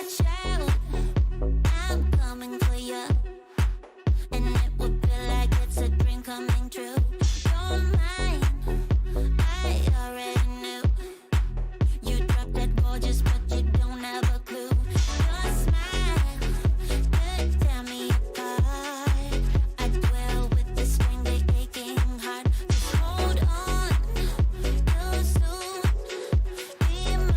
watch out, I'm coming for you. And it would feel like it's a dream coming true. You're mine, I already knew. You drop that gorgeous, but you don't have a clue. Your smile could tear me apart. I dwell with this stranger aching heart. Just hold on, you'll soon be mine.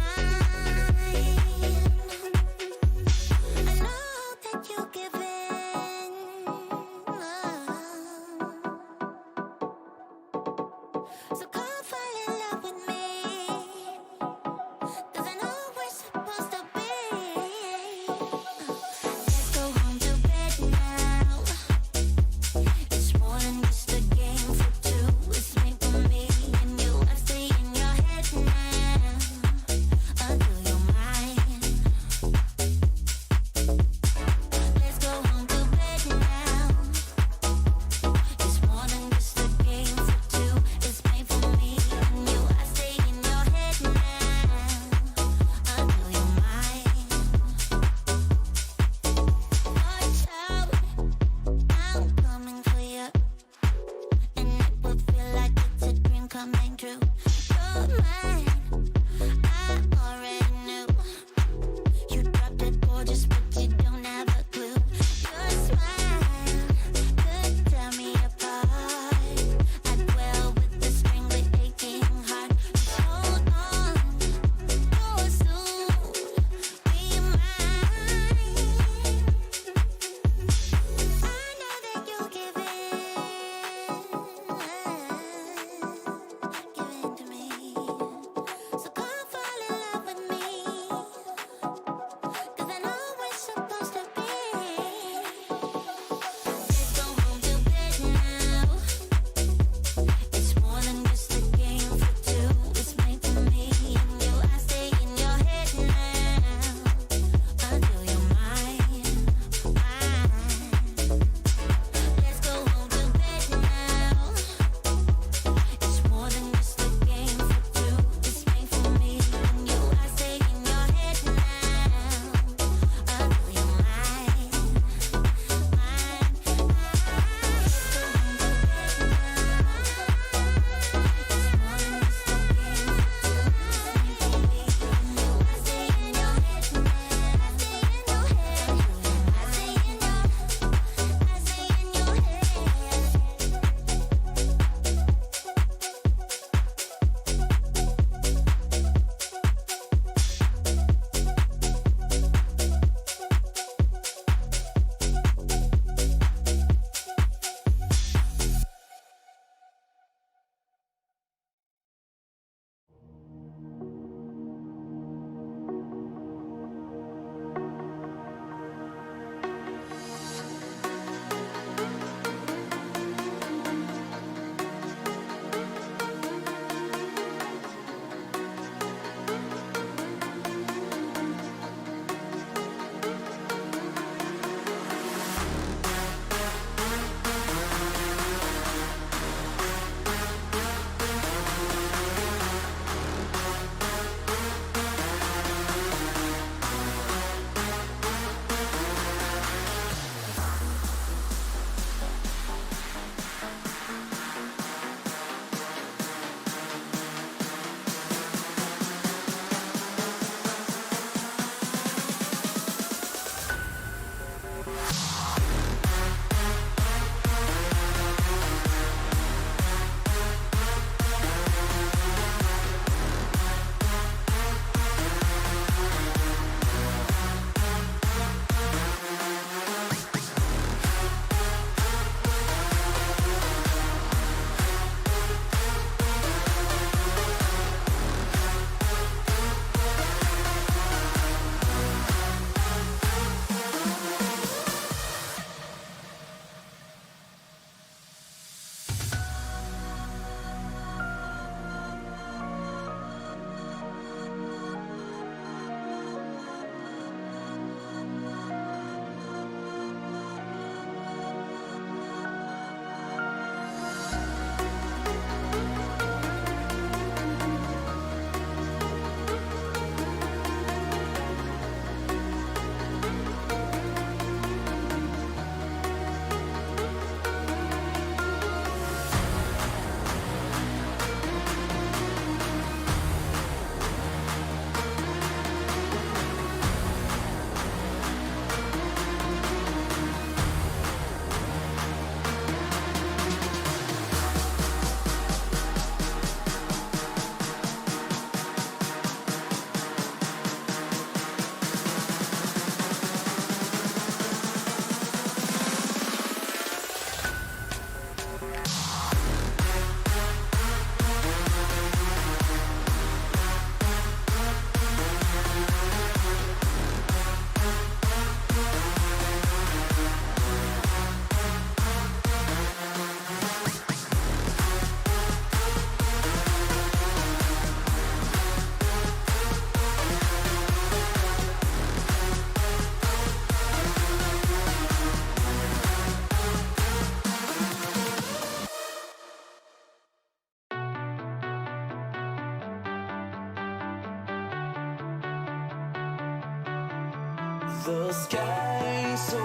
The sky's so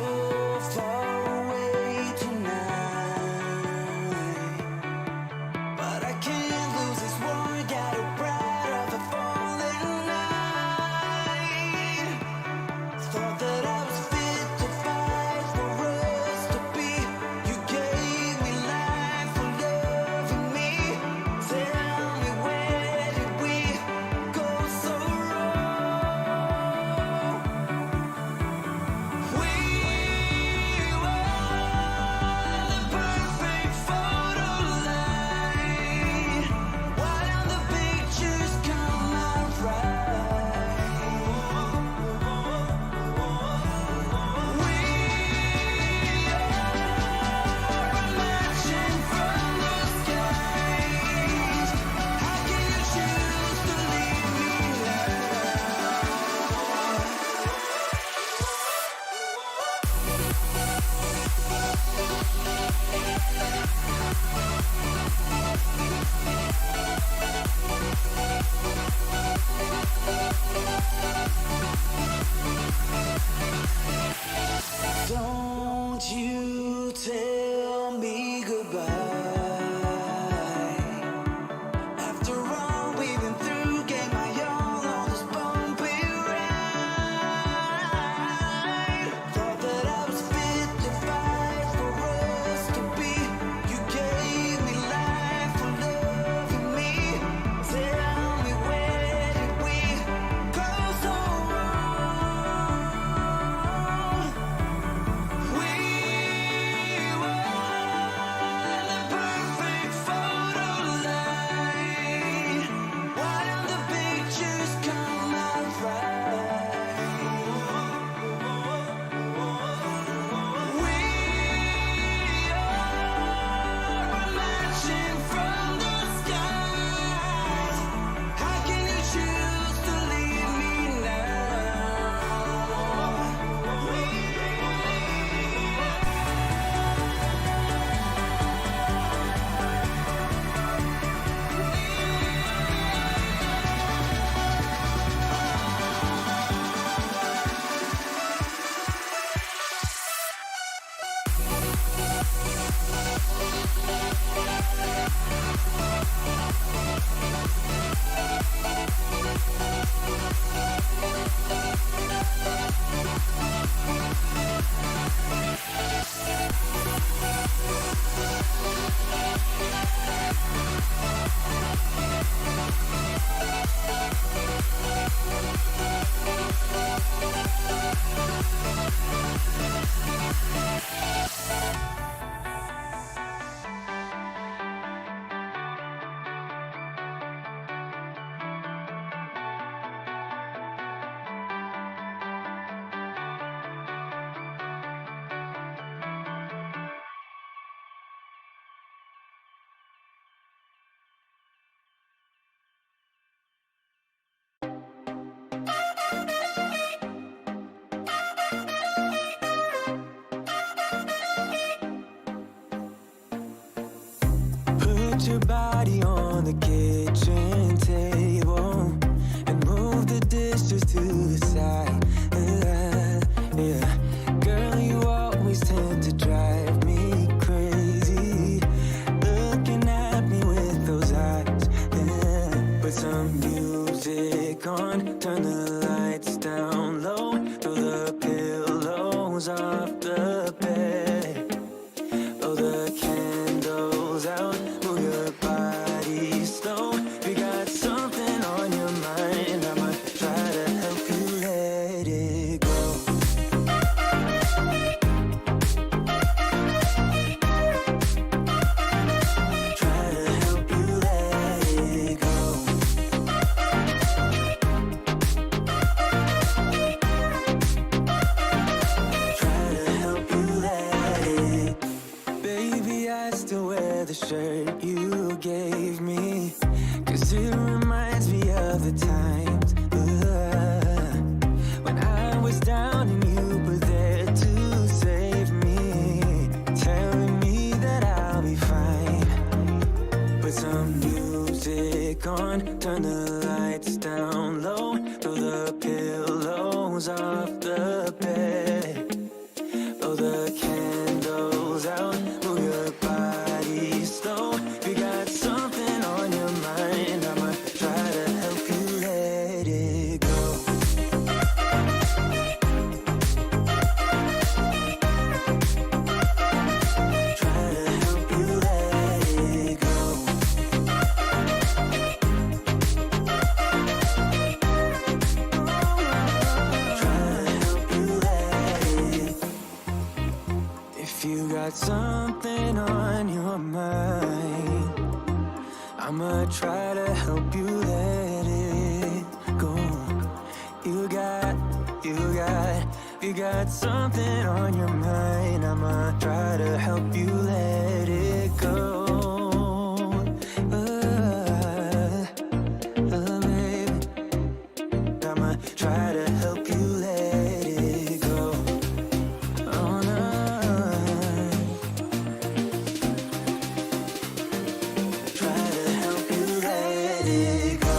far away tonight, but I can't lose this war. Got a bride of a fallen night. Thought that I was fit to fight for us to be. You gave me life for loving me. Tell me, where did we go so wrong? We were the perfect photo line. Why don't the pictures come out right? We are marching from the skies. How can you choose to leave me Don't you tell me goodbye. After all we've been through, gave my all on this bumpy ride. Thought that I was fit to fight for us to be. You gave me life for loving me. Tell me, where did we go so wrong? We were the perfect photo line. Why don't the pictures come out right? We are marching from the skies. How can you choose to leave me now? Put your body on the kitchen table and move the dishes to the side. Yeah. Girl, you always tend to drive me crazy, looking at me with those eyes. Yeah. Put some music on, turn the lights down low, throw the pillows off the bed. Blow the candles out, move your body slow. We got something on your mind, I'ma try to help you let it go. Try to help you let it go. Try to help you let it. Baby, I still wear the shirt you gave me, 'cause it reminds me of the times when I was down and you were there to save me, telling me that I'll be fine. Put some music on, turn the lights down low, throw the pillows clothes off the bed. Blow the candles out, move your body slow. If you got something on your mind, I'ma try to help you let it go. Try to help you let it go. If you got something on your mind, I'ma try to help you let it go. You got something on your mind, I'ma try to help you let it go. Baby, I'ma try to help you let it go. Oh, no. Try to help you let it go.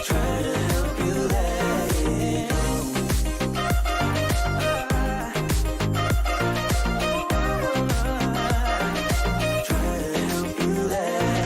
Try to help you let it go. Try to help you let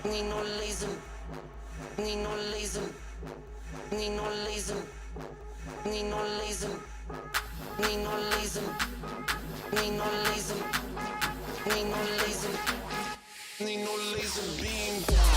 Need no laser. Need no laser. Need no laser. Need no laser. Need no laser. Need no laser. Need no laser. Need no laser beam.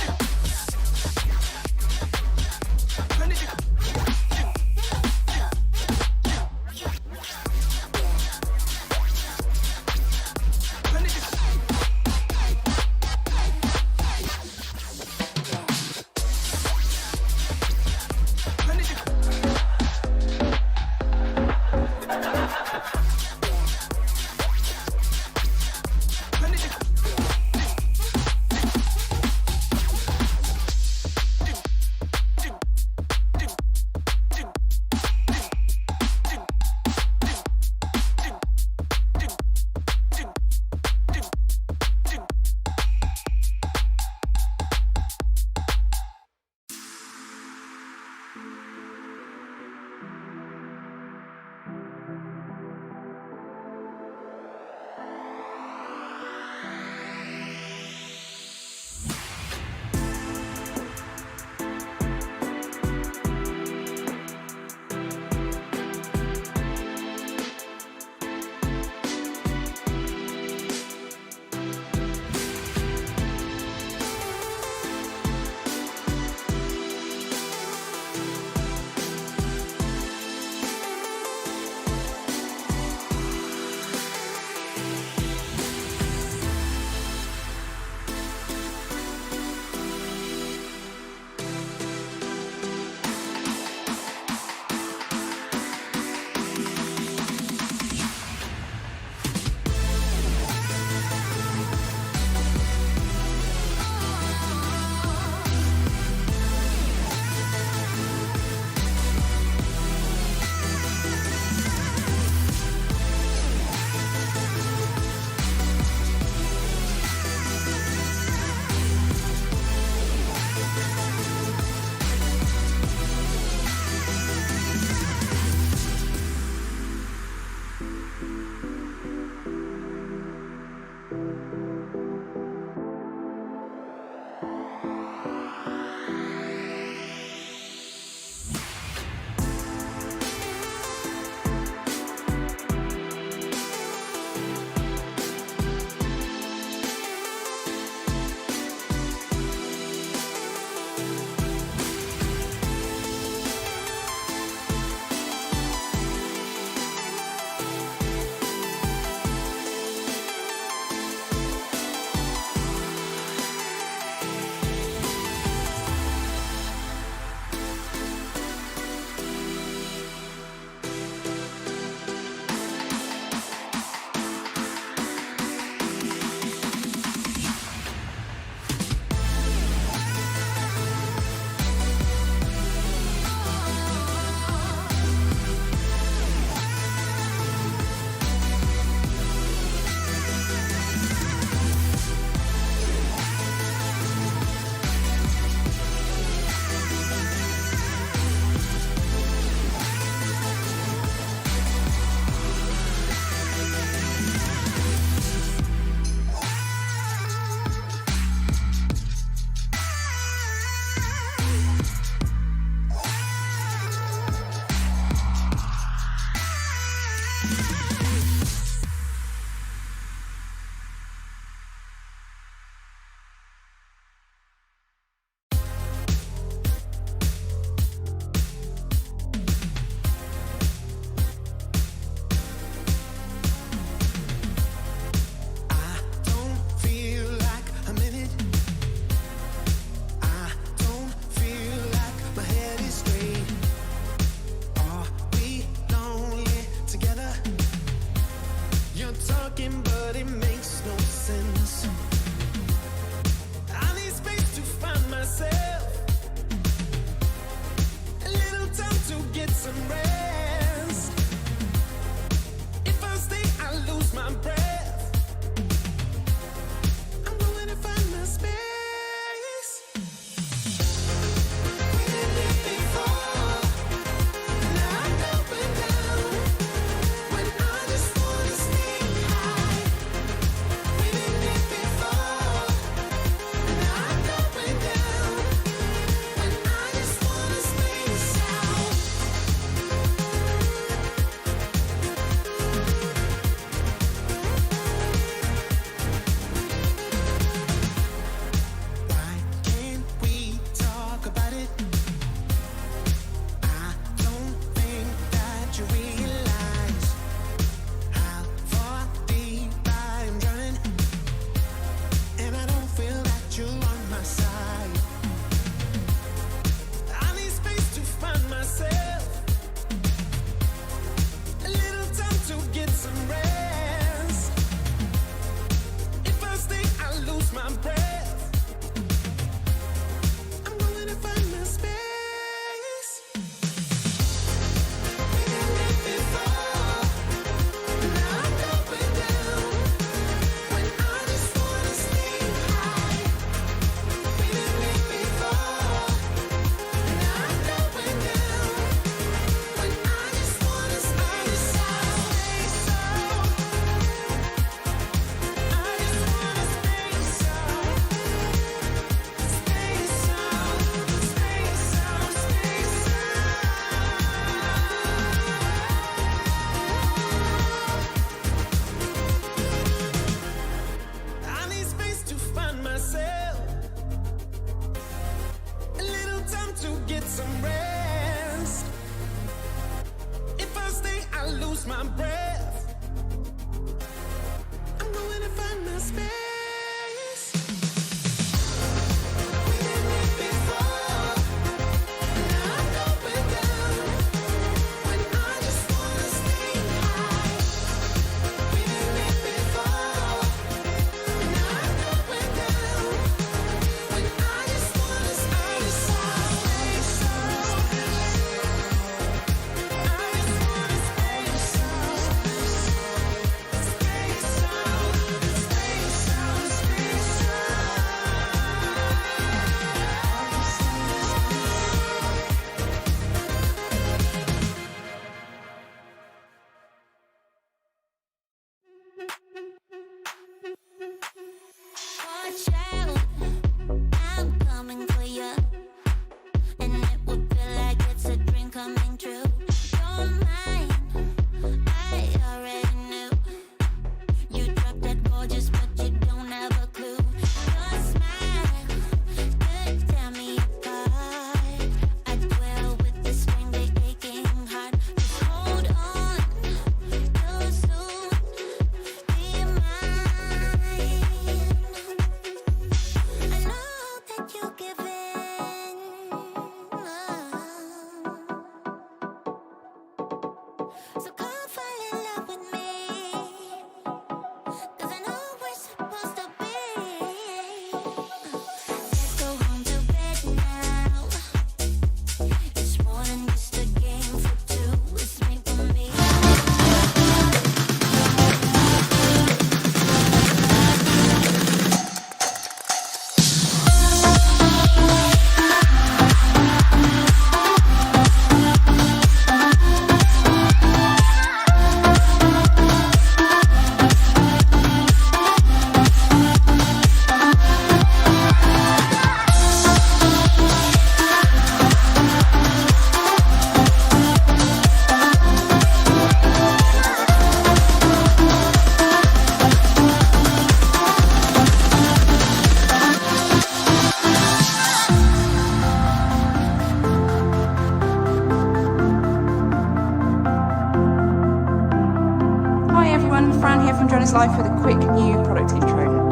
Drone's Life with a quick new product intro.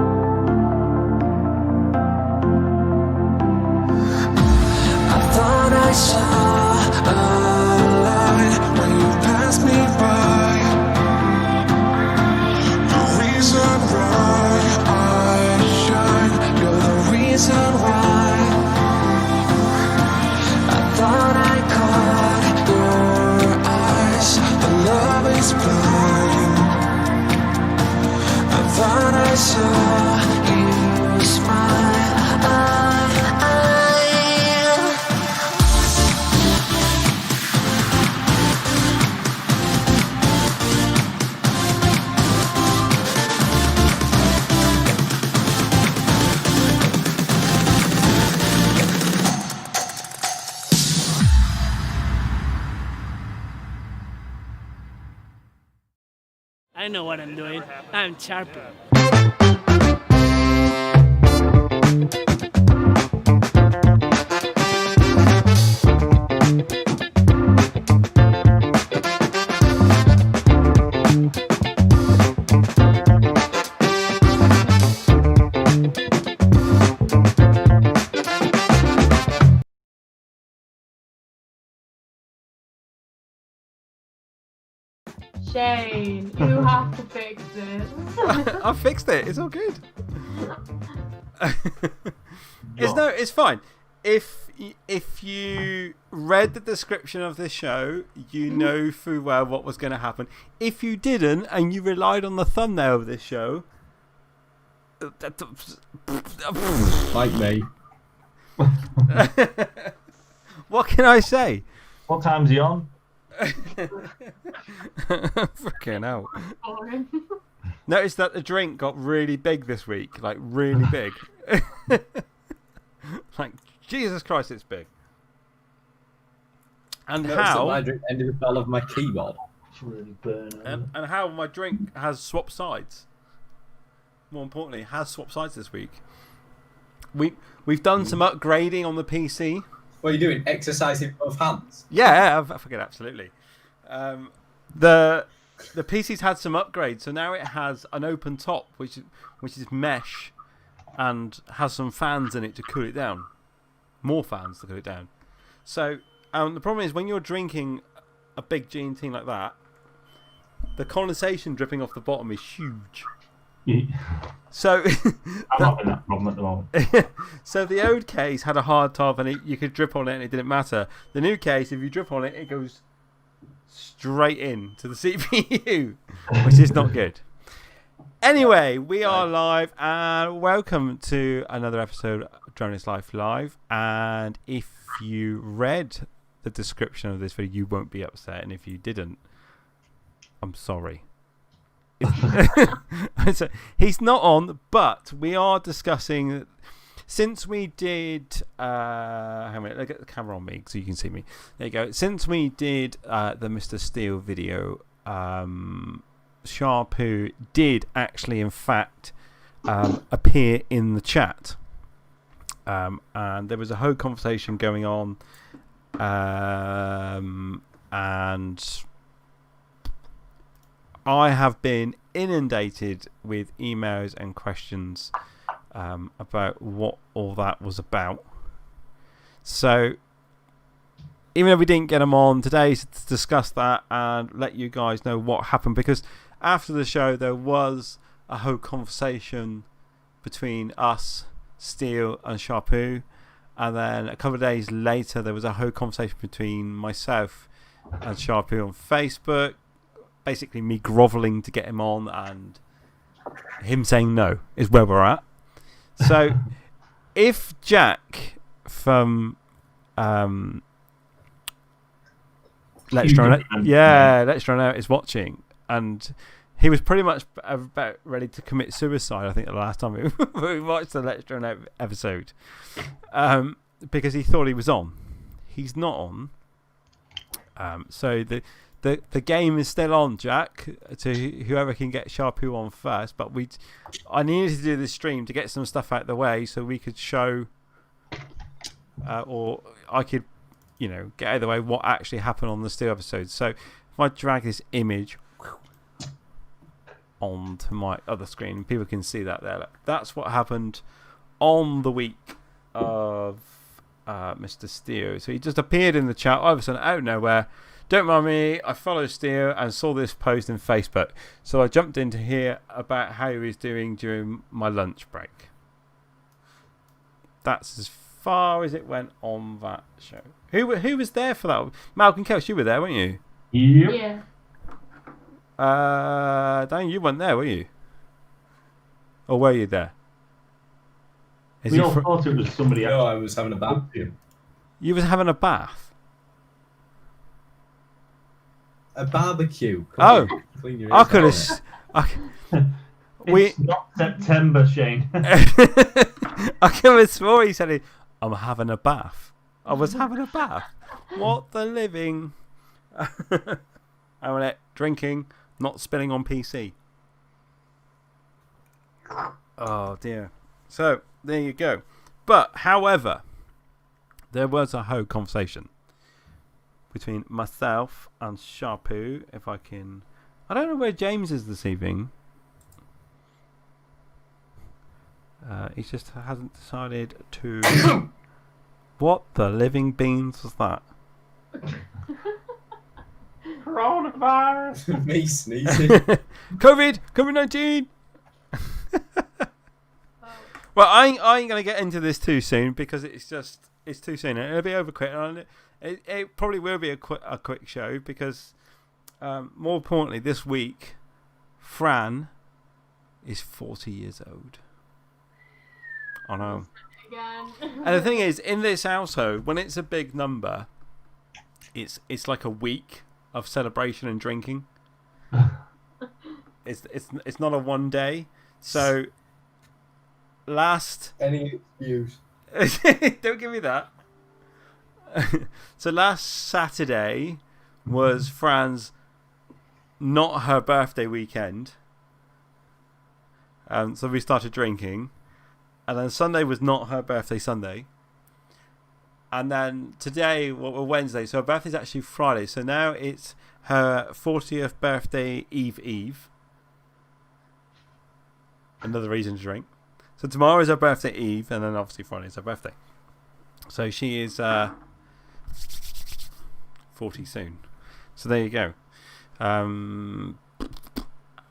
I thought I saw a light when you passed me by. The reason why I shine, you're the reason why. I thought I caught your eyes, the love is blind. I thought I saw you smile. I know what I'm doing. I'm Charpu. Shane, you have to fix this. I fixed it. It's all good. It's fine. If you read the description of this show, you know full well what was going to happen. If you didn't and you relied on the thumbnail of this show, like me. what can I say? What time's he on? Fucking hell. Boring. Notice that the drink got really big this week. Like, really big. Like, Jesus Christ, it's big. And how. My drink ended up all of my keyboard. It's really burning. And how my drink has swapped sides. More importantly, has swapped sides this week. We've done some upgrading on the PC. What are you doing? Exercising both hands? Yeah, I forget absolutely. The PC's had some upgrades, so now it has an open top, which is mesh, and has some fans in it to cool it down. More fans to cool it down. So the problem is when you're drinking a big G&T like that, the condensation dripping off the bottom is huge. So I'm having that problem at the moment. So the old case had a hard top and you could drip on it and it didn't matter. The new case, if you drip on it, it goes straight in to the CPU, which is not good. Anyway, we are live and welcome to another episode of Drone's Life Live. And if you read the description of this video, you won't be upset. And if you didn't, I'm sorry. So, he's not on, but we are discussing since we did hang on, look at the camera on me so you can see me. There you go. Since we did the MrSteele video, Sharpu did actually in fact appear in the chat, and there was a whole conversation going on, and I have been inundated with emails and questions about what all that was about. So, even though we didn't get them on today to discuss that and let you guys know what happened, because after the show there was a whole conversation between us, Steele, and Charpu, and then a couple of days later there was a whole conversation between myself and Charpu on Facebook. Basically, me grovelling to get him on and him saying no is where we're at. So, if Jack from Let's Drone Out, Let's Drone Out is watching, and he was pretty much about ready to commit suicide, I think, the last time we watched the Let's Drone Out episode, because he thought he was on. He's not on. So the game is still on, Jack, to whoever can get Charpu on first. But I needed to do this stream to get some stuff out of the way so we could show, or I could, get out of the way what actually happened on the Steel episode. So if I drag this image, onto my other screen. People can see that there. Look, that's what happened on the week of MrSteele. So he just appeared in the chat all of a sudden out of nowhere. Don't mind me, I follow Steele and saw this post in Facebook. So I jumped in to hear about how he was doing during my lunch break. That's as far as it went on that show. Who was there for that? Malcolm Kelch, you were there, weren't you? Yep. Yeah. Dan, you weren't there, were you? Or were you there? We all thought it was somebody else. No, I was having a bath. You was having a bath? A barbecue. Clean your I ears could out. have. It's not September, Shane. I could have swore he said, I'm having a bath. I was having a bath. What the living? I want it drinking, not spilling on PC. Oh dear. So there you go. But however, there was a whole conversation between myself and Charpu. If I can, I don't know where James is this evening. He just hasn't decided to. What the living beans was that? Coronavirus. Me sneezing. COVID-19. Well, I ain't gonna get into this too soon because it's too soon. It'll be over quick. It probably will be a quick show because more importantly, this week, Fran is 40 years old. I know. Again. And the thing is, in this household, when it's a big number, it's like a week of celebration and drinking. It's not a one day. So any excuse. Don't give me that. So last Saturday was Fran's not her birthday weekend. So we started drinking. And then Sunday was not her birthday Sunday. And then today, well, Wednesday, so her birthday's actually Friday. So now it's her 40th birthday Eve. Another reason to drink. So tomorrow is her birthday Eve, and then obviously Friday is her birthday. So she is 40 soon. So there you go.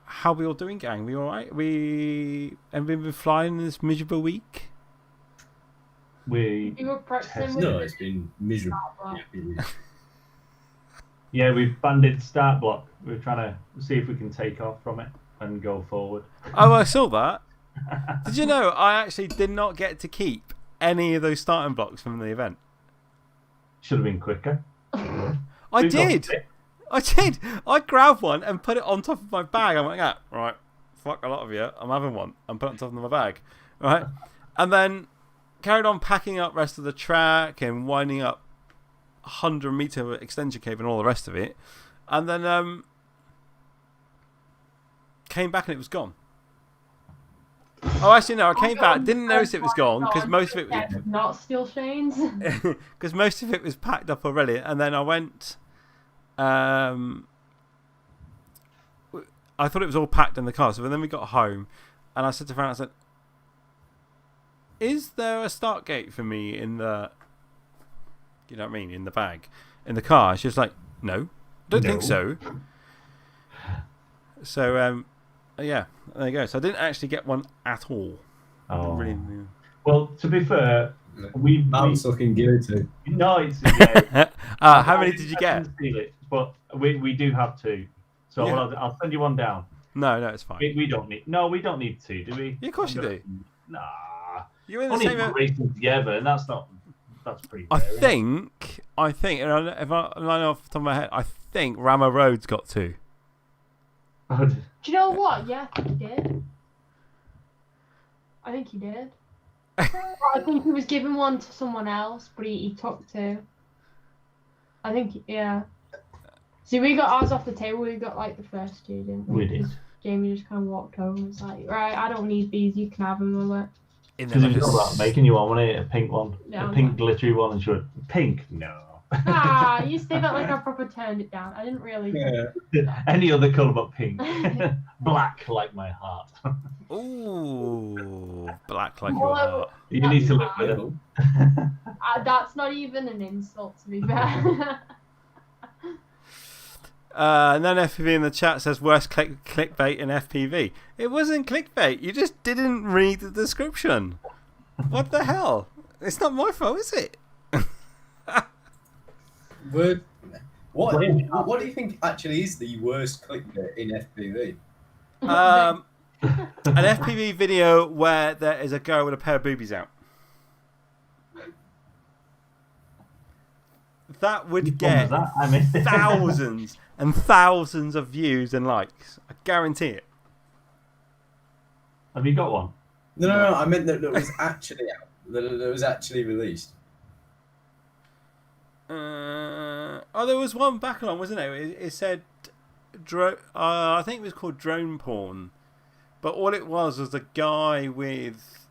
How are we all doing, gang? We all right? Have we been flying this miserable week? You were practicing with No, the it's been miserable. Yeah, we've banded start block. We're trying to see if we can take off from it and go forward. Oh, I saw that. Did you know I actually did not get to keep any of those starting blocks from the event? Should have been quicker. I did. I grabbed one and put it on top of my bag. I'm like, yeah, right, fuck a lot of you. I'm having one. And put it on top of my bag. Right? And then carried on packing up rest of the track and winding up 100-meter extension cable and all the rest of it. And then came back and it was gone. Oh, actually, no, I came back. Didn't notice it was gone because most of it was. Not steal Shane's. Because most of it was packed up already. And then I went. I thought it was all packed in the car. So then we got home and I said to Fran, I said, is there a start gate for me in the. You know what I mean? In the bag. In the car. She was like, no. Don't think so. So, yeah, there you go. So I didn't actually get one at all. Oh. Really. Well, to be fair, I'm looking guilty. No, it's. How many did you get? Steal it, but we do have two. So Yeah. I'll send you one down. No, it's fine. We don't need. No, we don't need two, do we? Yeah, of course you do. Nah. You're in the Only same. racing together, and that's pretty. I fair, isn't it? think, and if I line off the top of my head, I think Rama Road's got two. Do you know what? Yeah, I think he did. I think he was giving one to someone else, but he took two. I think, yeah. See, we got ours off the table. We got like the first two, didn't we? We did. Jamie just kind of walked over and was like, right, I don't need these. You can have them. Like, Because it was all about making you one, wasn't it? A pink one. Yeah, a pink glittery one. And she went, pink? No. Ah, you say that like I proper turned it down. I didn't really. Yeah. Any other colour but pink. Black like my heart. Ooh, black like your Well, heart. You need to live with it. That's not even an insult, to be fair. And then FPV in the chat says worst clickbait in FPV. It wasn't clickbait. You just didn't read the description. What the hell? It's not my fault, is it? What do you think actually is the worst clickbait in FPV? An FPV video where there is a girl with a pair of boobies out. That would get thousands and thousands of views and likes. I guarantee it. Have you got one? No. I meant that it was actually out. That it was actually released. There was one back on, wasn't there? It said, I think it was called drone porn. But all it was a guy with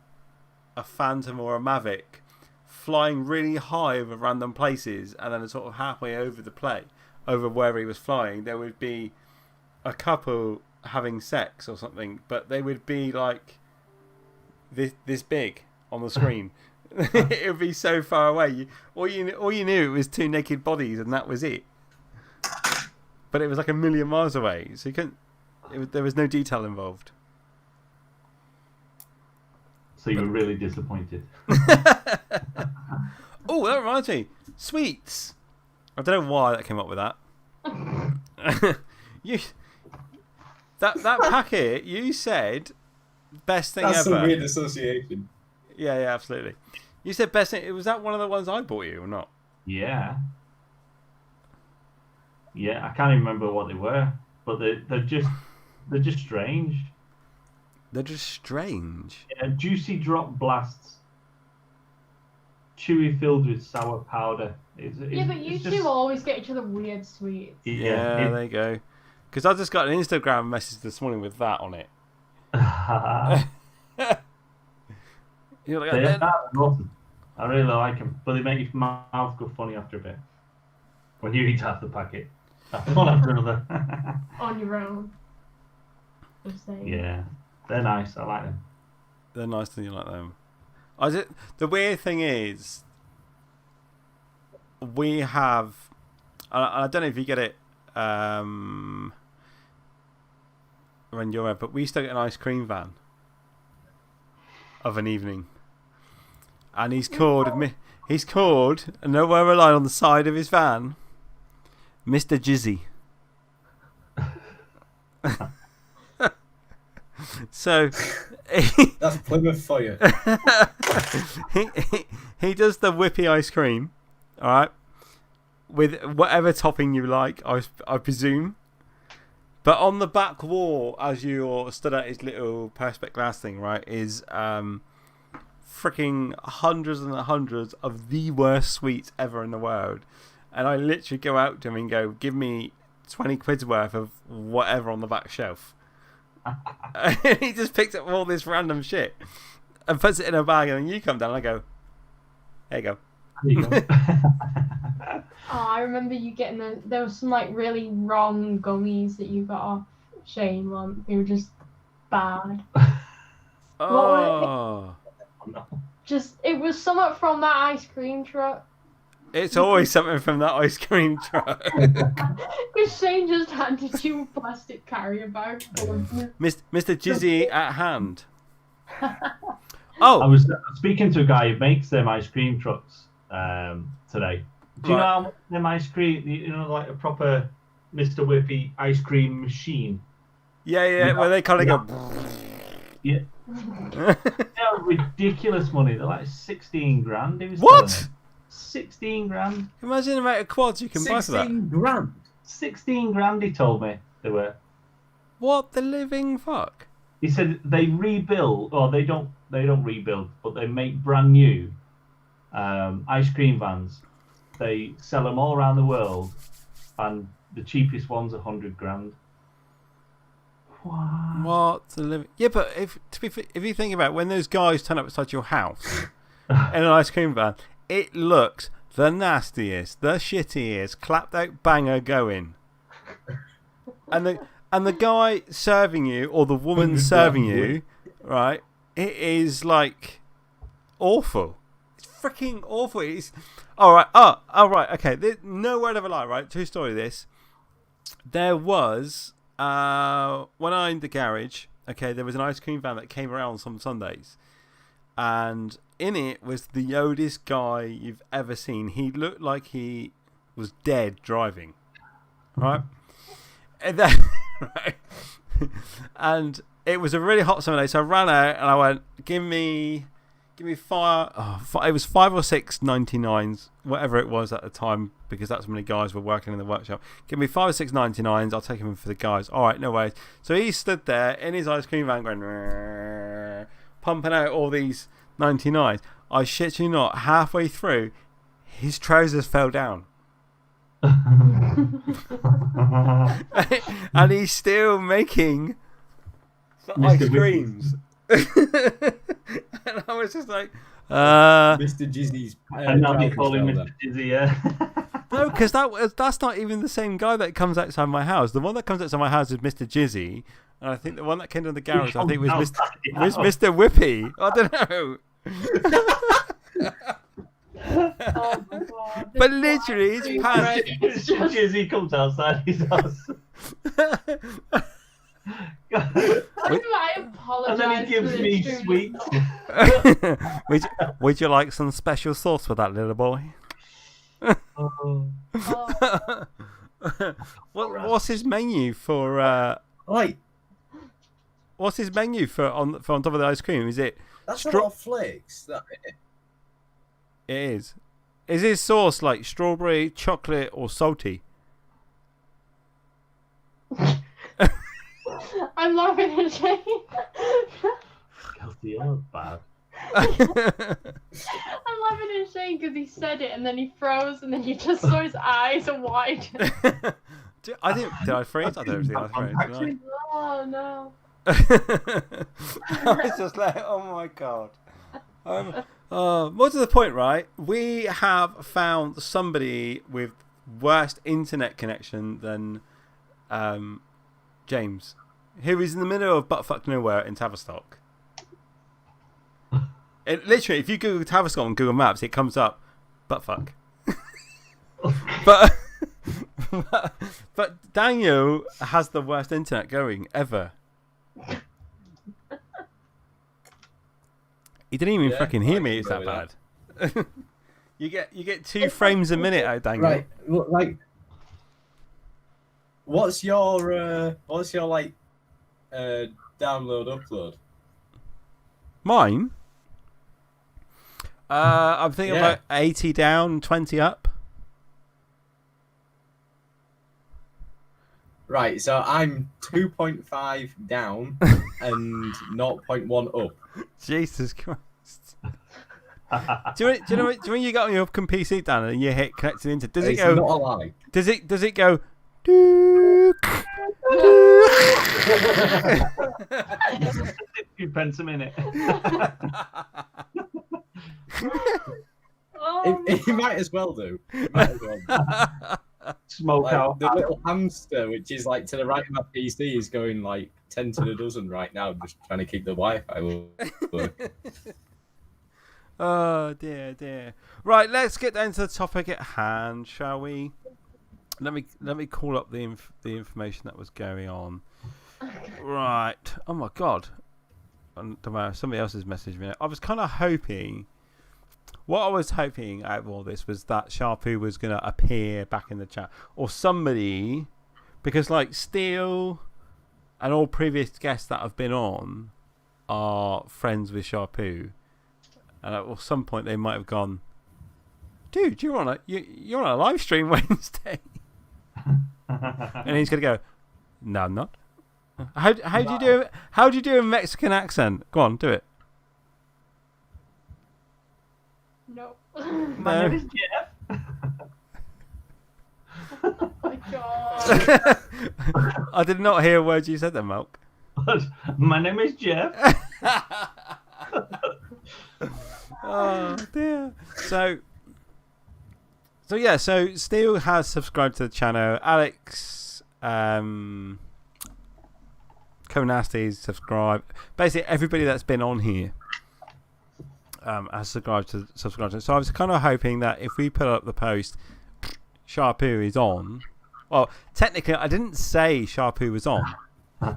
a Phantom or a Mavic flying really high over random places, and then sort of halfway over where he was flying, there would be a couple having sex or something, but they would be like this big on the screen. It would be so far away. All you knew it was two naked bodies, and that was it. But it was like a million miles away, so you couldn't. There was no detail involved. So you were really disappointed. Oh, that reminds me. Sweets. I don't know why that came up with that. That packet, you said best thing That's ever. some weird association. Yeah, absolutely. You said best thing. Was that one of the ones I bought you or not? Yeah. Yeah, I can't even remember what they were, but they're just strange. They're just strange. Yeah, juicy drop blasts, chewy filled with sour powder. Yeah, but you two always get each other weird sweets. Yeah, there you go. Because I just got an Instagram message this morning with that on it. You're like, They're awesome. I really like them, but they make your mouth go funny after a bit. When you eat half the packet, one after another. On your own. Just saying. Yeah, they're nice. I like them. They're nice and you like them. The weird thing is, we have, I don't know if you get it when you're out, but we used to get an ice cream van of an evening. And he's called, and nowhere a line on the side of his van, Mr. Jizzy. So that's Plymouth for you. he does the whippy ice cream, all right, with whatever topping you like, I presume. But on the back wall, as you're stood at his little perspex glass thing, right, is freaking hundreds and hundreds of the worst sweets ever in the world. And I literally go out to him and go, give me 20 quid's worth of whatever on the back shelf. And he just picks up all this random shit and puts it in a bag, and then you come down and I go, there you go. There you go. Oh, I remember you getting there was some like really wrong gummies that you got off Shane once. They were just bad. Oh. Just it was somewhat from that ice cream truck. It's always something from that ice cream truck. Because Shane just handed you a plastic carrier bag full of Mr. Jizzy at hand. Oh, I was speaking to a guy who makes them ice cream trucks today. Do you know how much them ice cream? You know, like a proper Mr. Whippy ice cream machine. Yeah. Where they kind of go. Yeah. They're ridiculous money. They're like 16 grand. He was What? 16 grand. Imagine the amount of quads you can buy for that. 16 grand. 16 grand. He told me they were. What the living fuck? He said they rebuild, or they don't rebuild, but they make brand new ice cream vans. They sell them all around the world, and the cheapest one's 100 grand. What the living? Yeah, but if you think about it, when those guys turn up outside your house in an ice cream van, it looks the nastiest, the shittiest, clapped out banger going. And the guy serving you, or the woman serving you, right? It is like awful. It's freaking awful. It's all right. Oh, right. Okay. No word of a lie. Right. True story. This. There was when I in the garage. Okay, there was an ice cream van that came around on some Sundays, and in it was the oldest guy you've ever seen. He looked like he was dead driving, right? And then, right? And it was a really hot summer day, so I ran out and I went, "Give me five." It was 5 or 6 99s, whatever it was at the time, because that's how many guys were working in the workshop. Give me 5 or 6 99s. I'll take them for the guys. All right, no worries. So he stood there in his ice cream van, going, pumping out all these 99s. I shit you not. Halfway through, his trousers fell down. And he's still making ice creams. And I was just like, Mr. Jizzy's. And now they call him Mr. Jizzy, yeah. No, because that's not even the same guy that comes outside my house. The one that comes outside my house is Mr. Jizzy, and I think the one that came to the garage, I think was Mr. Whippy. I don't know. Oh my God. But literally, his pants. Mr. Jizzy comes outside his house. I apologize. And then he gives me sweets. Would you like some special sauce for that, little boy? What's his menu for? What's his menu for on top of the ice cream? Is it? That's a lot of flakes. That It is. Is his sauce like strawberry, chocolate, or salty? I'm laughing at Shane. Guilty, you're bad. I'm laughing at Shane because he said it and then he froze and then you just saw his eyes are wide. Did I freeze? I don't think I froze. Did Oh no. I was just like, oh my God. More to the point, right? We have found somebody with worse internet connection than James, who is in the middle of buttfuck nowhere in Tavistock. Literally, if you Google Tavistock on Google Maps, it comes up buttfuck. but Daniel has the worst internet going ever. He didn't even fucking hear me. It's that bad. You get 2 frames a minute out, Daniel. right, like, what's your like download upload? Mine. I'm thinking about 80 down, 20 up. Right, so I'm 2.5 down and 0.1 up. Jesus Christ. do you know when you get on your PC, Dan, and you hit connect to the internet? Does it go? Not a lie. Does it go? 2 pence a minute. He might as well do. Smoke out. The little hamster, which is like to the right of my PC, is going like 10 to the dozen right now, just trying to keep the Wi-Fi working. Oh dear. Right, let's get down to the topic at hand, shall we? Let me call up the information that was going on. Right. Oh my God. Somebody else has messaged me. I was kind of hoping. What I was hoping out of all this was that Sharpu was going to appear back in the chat, or somebody, because like Steele and all previous guests that have been on are friends with Charpu, and at some point they might have gone, dude, you're on a live stream Wednesday, and he's gonna go, no, I'm not. How do you do a Mexican accent? Go on, do it. No. My name is Jeff. Oh my God. I did not hear a word you said there, Malk. My name is Jeff. Oh dear. So So yeah, so Steele has subscribed to the channel. Alex, Co-Nasty's subscribed. Basically, everybody that's been on here has subscribed to. So I was kind of hoping that if we put up the post, Sharpu is on. Well, technically, I didn't say Sharpu was on.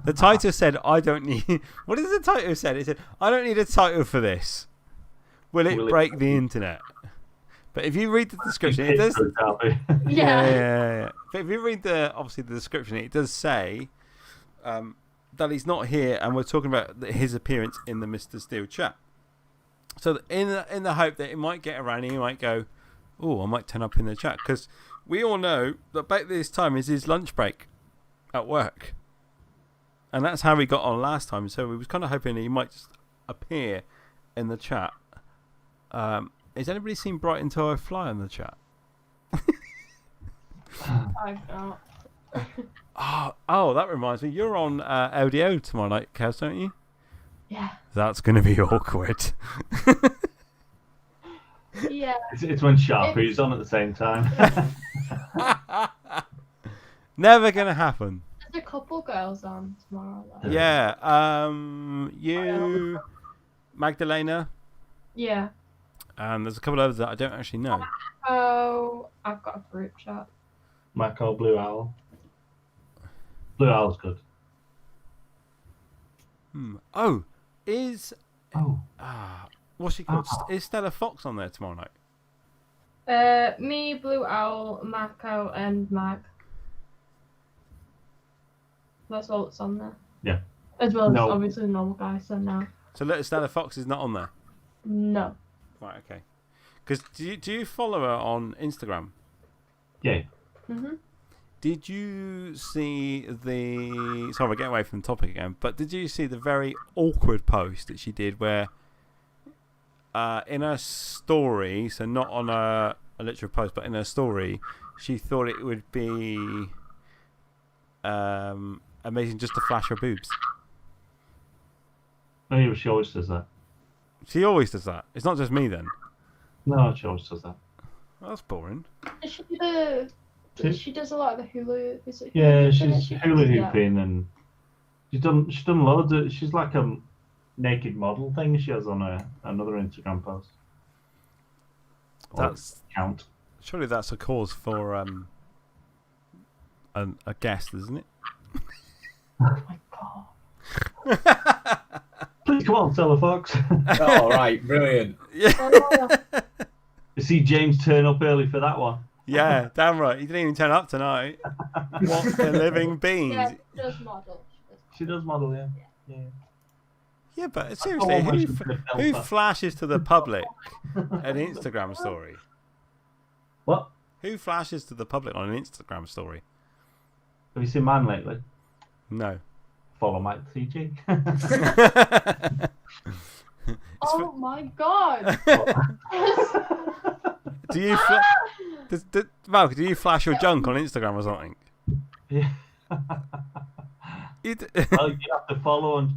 The title said, "I don't need." What is the title said? It said, "I don't need a title for this. Will it break the internet?" But if you read the description, it does. Yeah. But if you read the description, it does say that he's not here, and we're talking about his appearance in the MrSteele chat. So in the hope that it might get around, he might go, "Oh, I might turn up in the chat," because we all know that about this time is his lunch break at work, and that's how we got on last time. So we was kind of hoping that he might just appear in the chat. Has anybody seen Brighton to Fly in the chat? I've not. Oh, that reminds me. You're on LDO tomorrow night, Kaz, don't you? Yeah. That's going to be awkward. Yeah. It's when Sharpu's on at the same time. Never going to happen. There's a couple girls on tomorrow. Though. Yeah. You, Magdalena. Yeah. And there's a couple others that I don't actually know. Oh, I've got a group chat. Mako, Blue Owl. Blue Owl's good. Oh, is... Oh. What's she called? Is Stella Fox on there tomorrow night? Me, Blue Owl, Mako, and Mag. That's all that's on there. Yeah. As well as obviously the normal guys, so no. So little Stella Fox is not on there? No. Right, okay. Because do you follow her on Instagram? Yeah. Did you see the... Sorry, we're getting away from the topic again. But did you see the very awkward post that she did where in her story, so not on a literal post, but in her story, she thought it would be amazing just to flash her boobs. No, she always does that. She always does that. It's not just me then. No, she always does that. Well, that's boring. She does a lot of the hula. Is it? Yeah, she's hula hooping and she's done loads of. She's like a naked model thing. She has on another Instagram post. That's count. Surely that's a cause for a guest, isn't it? Oh my god. Please come on, Stella Fox. Oh, right, brilliant. Yeah. You see James turn up early for that one. Yeah, damn right. He didn't even turn up tonight. What a living beans. Yeah, she does model. She does model, yeah. Yeah, but seriously, who flashes to the public an Instagram story? What? Who flashes to the public on an Instagram story? Have you seen mine lately? No. Follow Mike TG. Oh my god. Do you Malcolm, do you flash your junk on Instagram or something? Yeah. You Well, you have to follow and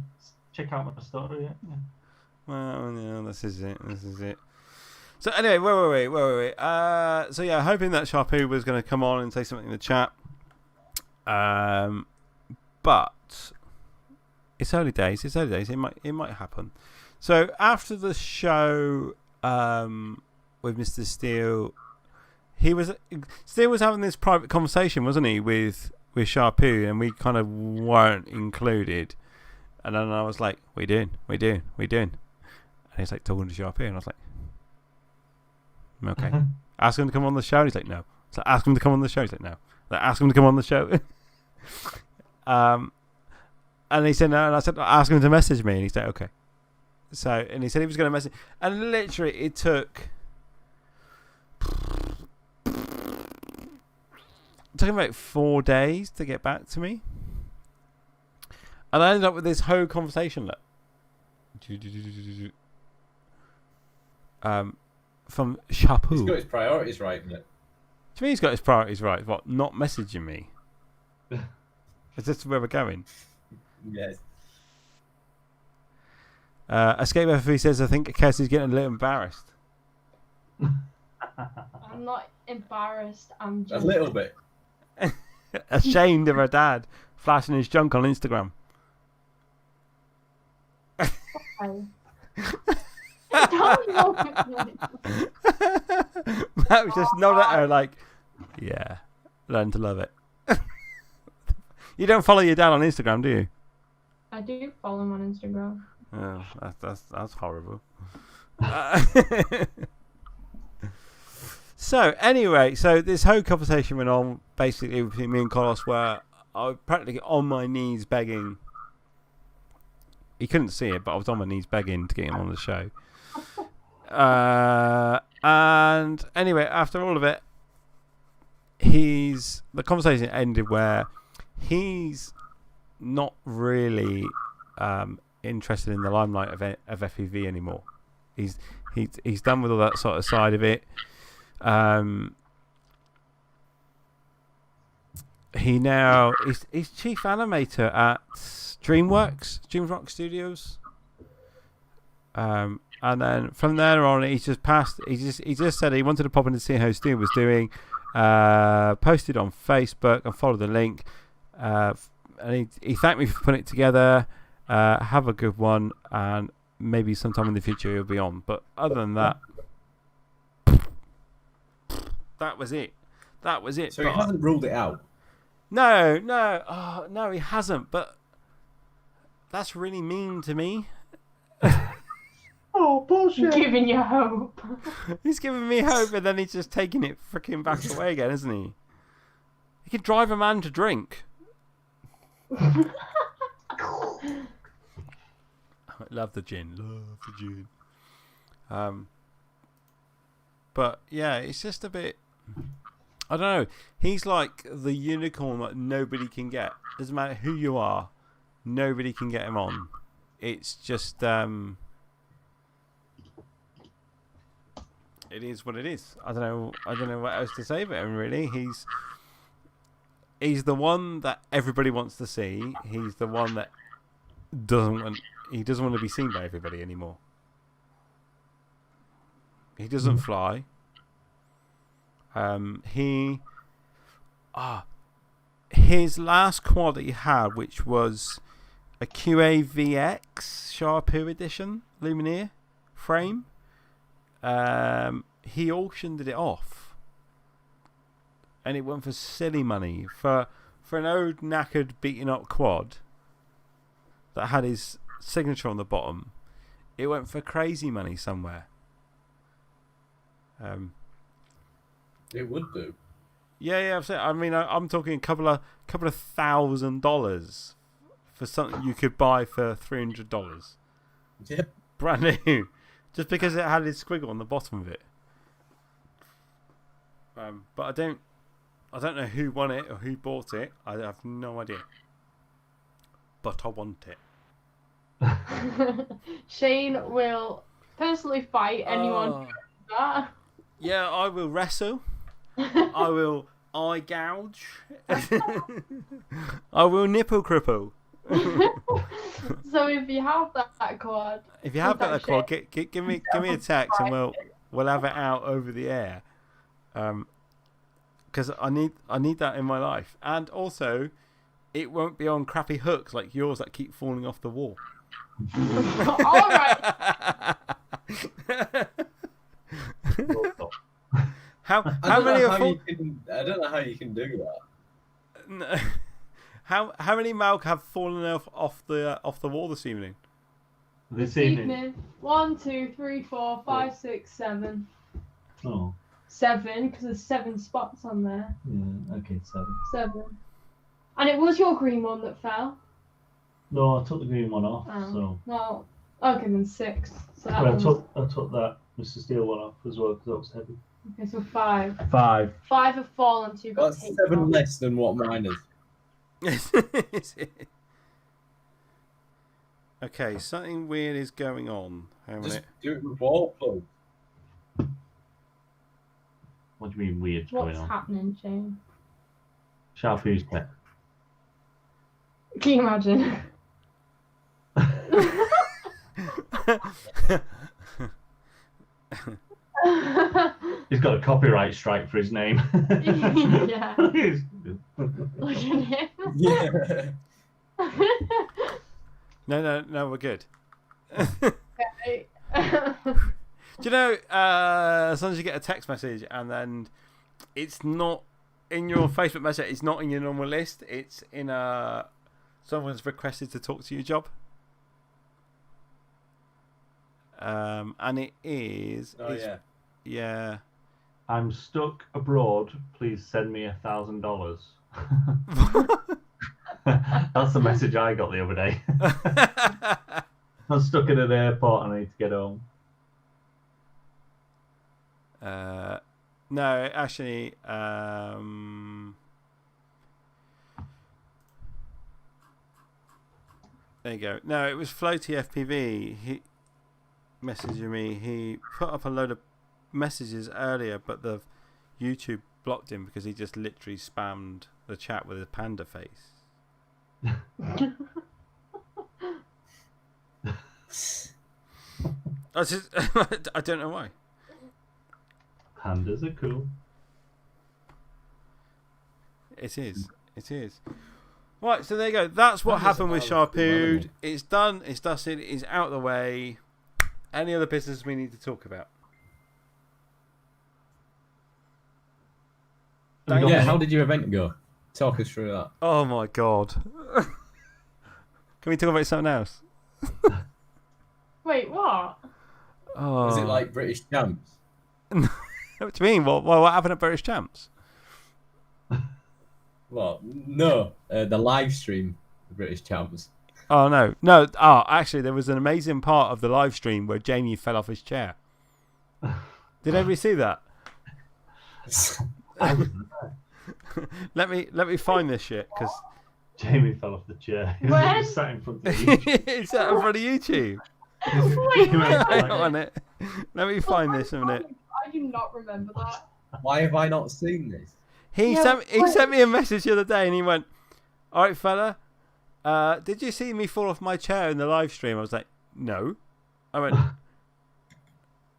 check out my story. Yeah. Well, yeah, this is it. So anyway, wait. So yeah, hoping that Charpu was going to come on and say something in the chat. But it's early days. It might happen. So after the show with MrSteele, Steele was having this private conversation, wasn't he, with Charpu, and we kind of weren't included. And then I was like, "We doing?" And he's like talking to Charpu, and I was like, "Okay." Ask him to come on the show. And he's like, "No." So ask him to come on the show. He's like, "No." Like, ask him to come on the show. And he said no, and I said, "Ask him to message me," and he said, "Okay." So, and he said he was going to message, and literally it took him about 4 days to get back to me, and I ended up with this whole conversation from Charpu. He's got his priorities right, mate. Do you mean he's got his priorities right? What, not messaging me? Is this where we're going? Yes. Escape FFV says, I think Kelsey's getting a little embarrassed. I'm not embarrassed. I'm A just little bit. Ashamed of her dad flashing his junk on Instagram. okay. Don't look at me. Matt was just nodding at her like, yeah, learn to love it. You don't follow your dad on Instagram, do you? I do follow him on Instagram. Oh, that's horrible. So anyway, this whole conversation went on basically between me and Carlos, where I was practically on my knees begging. He couldn't see it, but I was on my knees begging to get him on the show. And anyway, after all of it, the conversation ended where he's not really interested in the limelight of FEV anymore. He's done with all that sort of side of it. He's chief animator at DreamWorks Studios. And then from there on, he's just passed. He just said he wanted to pop in to see how Stu was doing. Posted on Facebook and followed the link. And he thanked me for putting it together. Have a good one, and maybe sometime in the future he'll be on. But other than that, that was it. So he hasn't ruled it out. No, he hasn't. But that's really mean to me. Oh, bullshit. Giving you hope. He's giving me hope, and then he's just taking it freaking back away again, isn't he? He can drive a man to drink. I love the gin. But yeah, it's just a bit. I don't know. He's like the unicorn that nobody can get. Doesn't matter who you are, nobody can get him on. It's just it is what it is. I don't know what else to say about him really. He's the one that everybody wants to see. He's the one that doesn't want to be seen by everybody anymore. He doesn't fly. His last quad that he had, which was a QAVX Charpu edition Lumineer frame, he auctioned it off, and it went for silly money for an old knackered beaten up quad that had his signature on the bottom. It went for crazy money somewhere. It would do. Yeah, I mean, I'm talking a couple of $1,000 for something you could buy for $300. Yep. Brand new, just because it had his squiggle on the bottom of it. But I don't know who won it or who bought it. I have no idea. But I want it. Shane will personally fight anyone who does that. Yeah, I will wrestle. I will eye gouge. I will nipple cripple. So if you have that quad, if you have got that quad, give me a text and we'll have it out over the air. Because I need that in my life, and also it won't be on crappy hooks like yours that keep falling off the wall. All right. How many I don't know how you can do that. How many Malk have fallen off the wall this evening? This evening. 1, 2, 3, 4, 5, 6, 7. Oh. 7, because there's 7 spots on there. Yeah. Okay, 7. 7. And it was your green one that fell. No, I took the green one off. Oh. So. Well, okay, then 6. So that I took that MrSteele one off as well because that was heavy. Okay, so 5. 5. 5 have fallen, so you've got That's to take 7 off. less than what mine is. Okay, something weird is going on. Hang on a Just minute. do it with wall plug. What do you mean weird's going What's on? happening, Shane? Sharpu's dead. Can you imagine? He's got a copyright strike for his name. Yeah. Look at him. Yeah. No, we're good. Okay. Do you know, sometimes you get a text message and then it's not in your Facebook message, it's not in your normal list, it's in someone's requested to talk to you job. And it is. Oh, yeah. Yeah. I'm stuck abroad. Please send me $1,000. That's the message I got the other day. I'm stuck in an airport and I need to get home. No, actually, there you go. No, it was Floaty FPV. He messaged me. He put up a load of messages earlier, but the YouTube blocked him because he just literally spammed the chat with a panda face. I don't know why. Pandas are cool. It is. Right, so there you go. That's what happened with Charpu. It's done. It's dusted. It's out of the way. Any other business we need to talk about? Yeah, how did your event go? Talk us through that. Oh my god. Can we talk about something else? Wait, what? Oh. Was it like British Champs? What do you mean? What happened at British Champs? Well, no, the live stream, the British Champs. Oh no. Oh, actually, there was an amazing part of the live stream where Jamie fell off his chair. Did everybody see that? Let me find this shit because Jamie fell off the chair. He Where? was sat in front of you. it's sat in front of YouTube. Wait, Hang on it. Let me find this a minute. I do not remember that. Why have I not seen this? He sent me a message the other day and he went, "All right, fella, did you see me fall off my chair in the live stream?" I was like, "No." I went,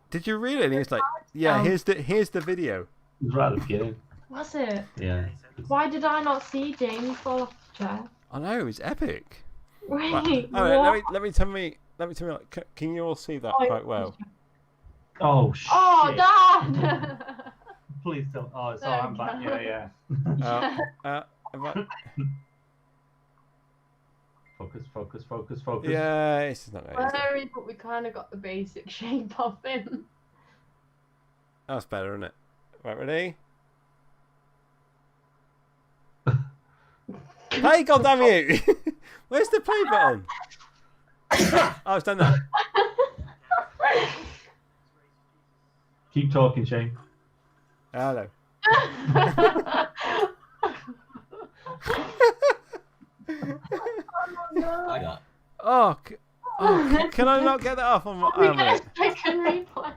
"Did you really?" And he was like, "Yeah, here's the video." It was right at the beginning. Was it? Yeah. Why did I not see Jamie fall off the chair? I know, it's epic. Wait, Right, what? all right, let me tell me. Can you all see that quite well? Oh shit! Oh, Dad! Please don't. Oh, it's all I'm back. Yeah. Focus. Yeah, it's not very easy. Blurry, but we kind of got the basic shape of him. That's better, isn't it? Right, ready? Hey, goddamn you! Where's the play button? Oh, it's done that. Keep talking, Shane. Hello. Like that. Oh, can I not get that off on my... We hang on a get a minute. second replay.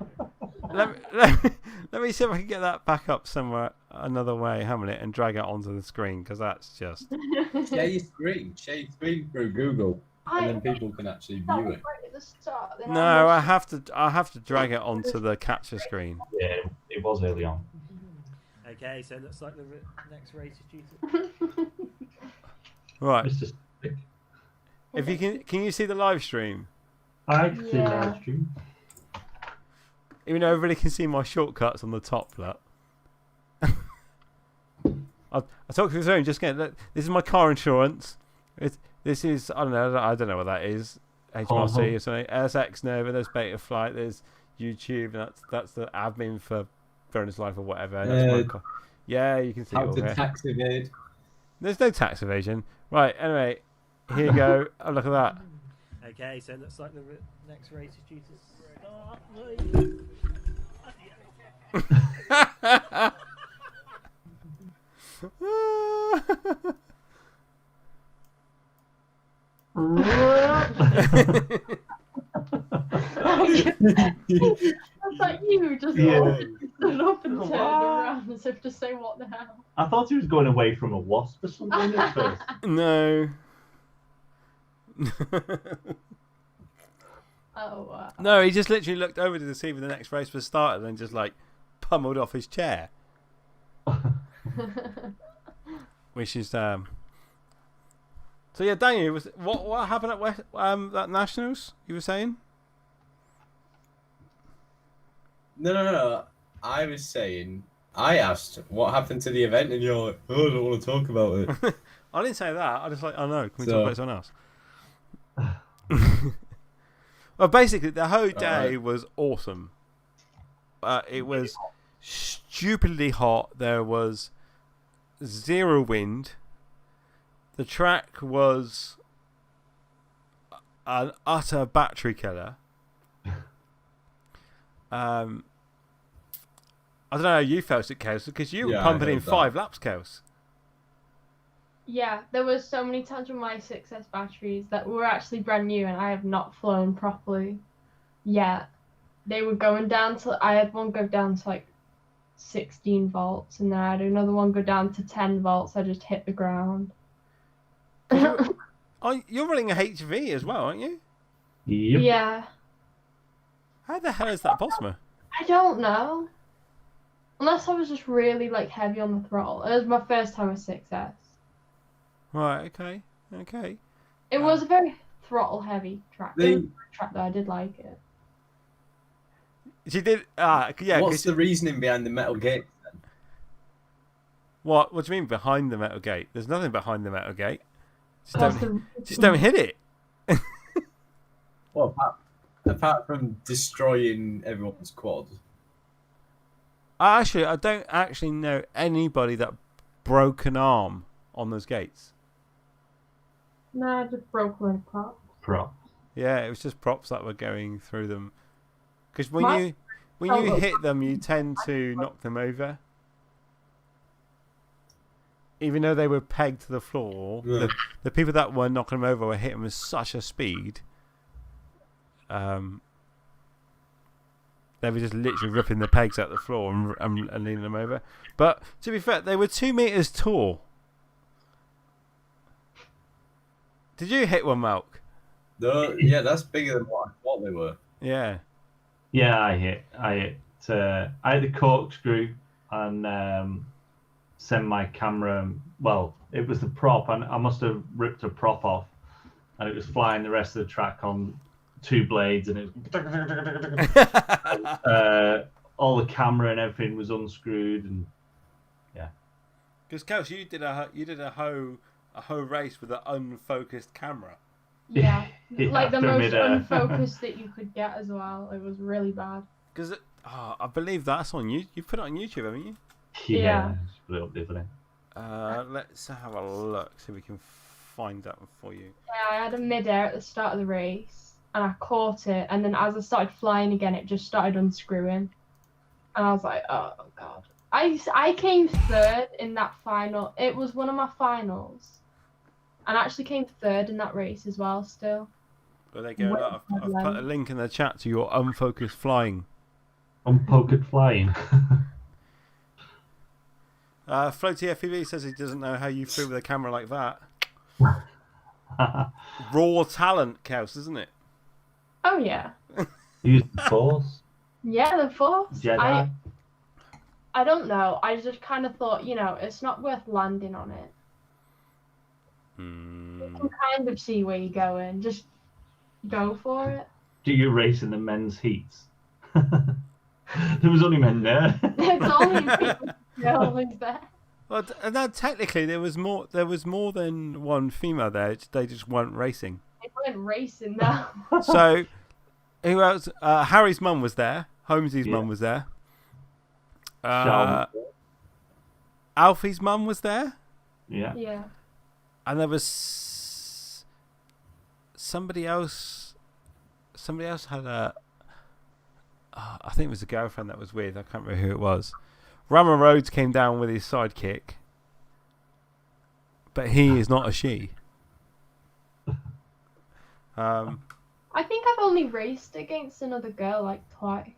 Let me see if I can get that back up somewhere another way. Hang on a minute, and drag it onto the screen because that's just. Share your screen. Share your screen through Google, and then people can actually view it. Right at the start, then No, I have to drag it onto the capture screen. Yeah, it was early on. Okay, so it looks like the next race is due to... Right. Mr. If you can you see the live stream? I can see live stream. Even though everybody can see my shortcuts on the top, look. I'll talk you through. Just get. This is my car insurance. This is I don't know what that is. HMRC or something. SX Nova. There's Beta Flight. There's YouTube. And that's the admin for Droneislife or whatever. That's my yeah, you can see. How it all to here. tax evade. There's no tax evasion. Right. Anyway, here you go. Oh, look at that. Okay, so it looks like the next race is due to start. That's like you just stood up and turned around as if to say, "What the hell?" I thought he was going away from a wasp or something at first. No. Oh wow. No, he just literally looked over to see if the next race was started and just like pummeled off his chair. Which is So yeah, Daniel, what happened at that Nationals? You were saying? No. I was saying, I asked what happened to the event, and you're like, oh, I don't want to talk about it. I didn't say that. I just like, oh no, can we talk about someone else? Well, basically, the whole day was awesome. It was stupidly hot. There was zero wind. The track was an utter battery killer. I don't know how you felt it, Kels, because you were pumping in 5 laps, Kels. Yeah, there was so many times with my 6S batteries that were actually brand new and I have not flown properly yet. They were going down to, I had one go down to like 16 volts and then I had another one go down to 10 volts. I just hit the ground. You're running a HV as well, aren't you? Yep. Yeah. How the hell is that possible? I don't know. Unless I was just really like heavy on the throttle. It was my first time with 6S. Right, okay. It was a very throttle heavy track. It was a good track though, I did like it. She did, yeah. What's the reasoning behind the metal gate then? What do you mean behind the metal gate? There's nothing behind the metal gate. Just don't hit it. Well, apart from destroying everyone's quad. I don't actually know anybody that broke an arm on those gates. No, I just broke one prop. Yeah, it was just props that were going through them. Because when you hit them, you tend to knock them over. Even though they were pegged to the floor, the people that were knocking them over were hitting with such a speed. They were just literally ripping the pegs out the floor and leaning them over. But to be fair, they were 2 meters tall. Did you hit one, Malk? Yeah, that's bigger than what I thought they were. Yeah. Yeah, I hit. I had the corkscrew and send my camera. Well, it was the prop, and I must have ripped a prop off, and it was flying the rest of the track on 2 blades, and it was all the camera and everything was unscrewed, and yeah. Because Kels, you did a hoe race with an unfocused camera. Yeah, Yeah, like the after most mid-air. unfocused that you could get as well. It was really bad. Because I believe that's on you. You put it on YouTube, haven't you? Yeah. It's a little different. Let's have a look, see if we can find that one for you. Yeah, I had a mid-air at the start of the race, and I caught it, and then as I started flying again, it just started unscrewing. And I was like, oh, God. I came 3rd in that final. It was one of my finals. And I actually came 3rd in that race as well, still. Well, there you go. I've put a link in the chat to your unfocused flying. Unfocused flying. Floaty FEV says he doesn't know how you flew with a camera like that. Raw talent, Kels, isn't it? Oh, yeah. Use the Force. Yeah, the Force. Jedi. I don't know. I just kind of thought, it's not worth landing on it. You can kind of see where you're going. Just go for it. Do you race in the men's heats? There was only men there. There's only people always there. Well, no, technically there was more than one female there. They just weren't racing. They weren't racing now. So, who else? Harry's mum was there. Holmesy's mum was there. Alfie's mum was there. Yeah. Yeah. And there was somebody else. Somebody else had a. I think it was a girlfriend that was with. I can't remember who it was. Rama Rhodes came down with his sidekick, but he is not a she. I think I've only raced against another girl like twice.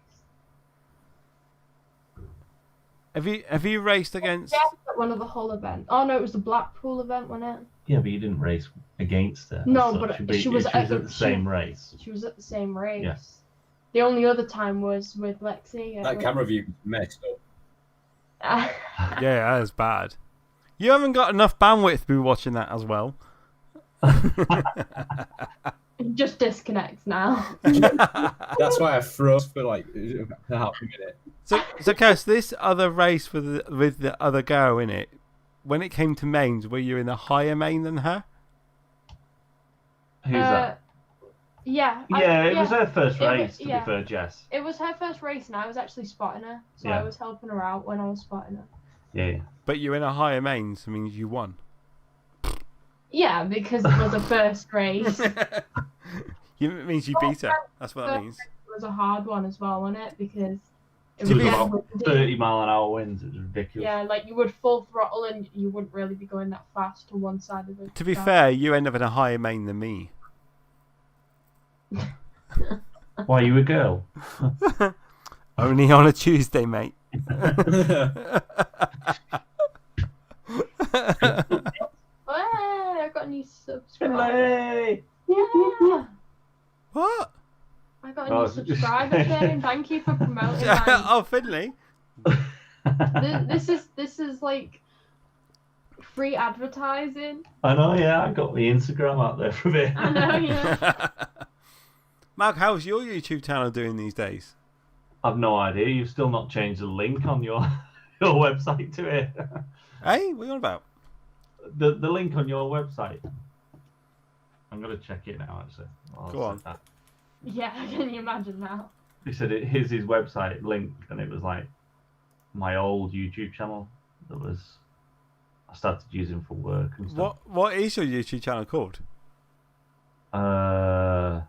Have you raced against? Yeah, at one of the Hull events. Oh no, it was the Blackpool event, wasn't it? Yeah, but you didn't race against her. No, so but she was at the same race. She was at the same race. Yeah. The only other time was with Lexi. That camera view was messed up. Yeah, that is bad. You haven't got enough bandwidth to be watching that as well. It just disconnects now. That's why I froze for like half a minute. So Cass, this other race with the other girl in it, when it came to mains, were you in a higher main than her? Who's that? Yeah. It was her first race, to yeah. be fair, Jess. It was her first race, and I was actually spotting her, so I was helping her out when I was spotting her. Yeah. But you're in a higher main, so it means you won. Yeah, because it was a first race. It means you beat her. That's what that means. It was a hard one as well, wasn't it? Because It was about 30 mile an hour winds. It was ridiculous. Yeah, like you would full throttle and you wouldn't really be going that fast to one side of the To be track. fair, you end up in a higher main than me. Why, you a girl? Only on a Tuesday, mate. Hey, I got a new subscriber. Hey! Yeah. What? I got a new subscriber, Shane. Thank you for promoting mine. Oh, Finley. This is like free advertising. I know, yeah. I got my Instagram out there for a bit. I know, yeah. Mark, how's your YouTube channel doing these days? I've no idea. You've still not changed the link on your website to it. Hey, what are you on about? The link on your website. I'm going to check it now, actually. Go on. That. Yeah, can you imagine now? He said here's his website link, and it was like my old YouTube channel that I started using for work and stuff. What is your YouTube channel called? I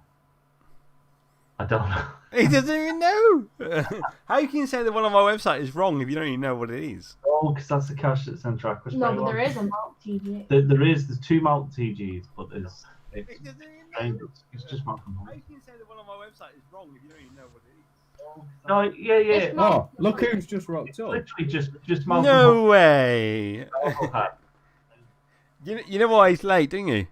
don't know. He doesn't even know. How can you say that one on my website is wrong if you don't even know what it is? Oh, because that's the cache that's in track. No, but there is a Malt TG. There's 2 Malt TGs, but there's it's just Malt from home. How can you say that one on my website is wrong if you don't even know what it is? No, yeah. Oh, look who's just rocked up. Literally just Malt No way. from home. You know why he's late, don't you?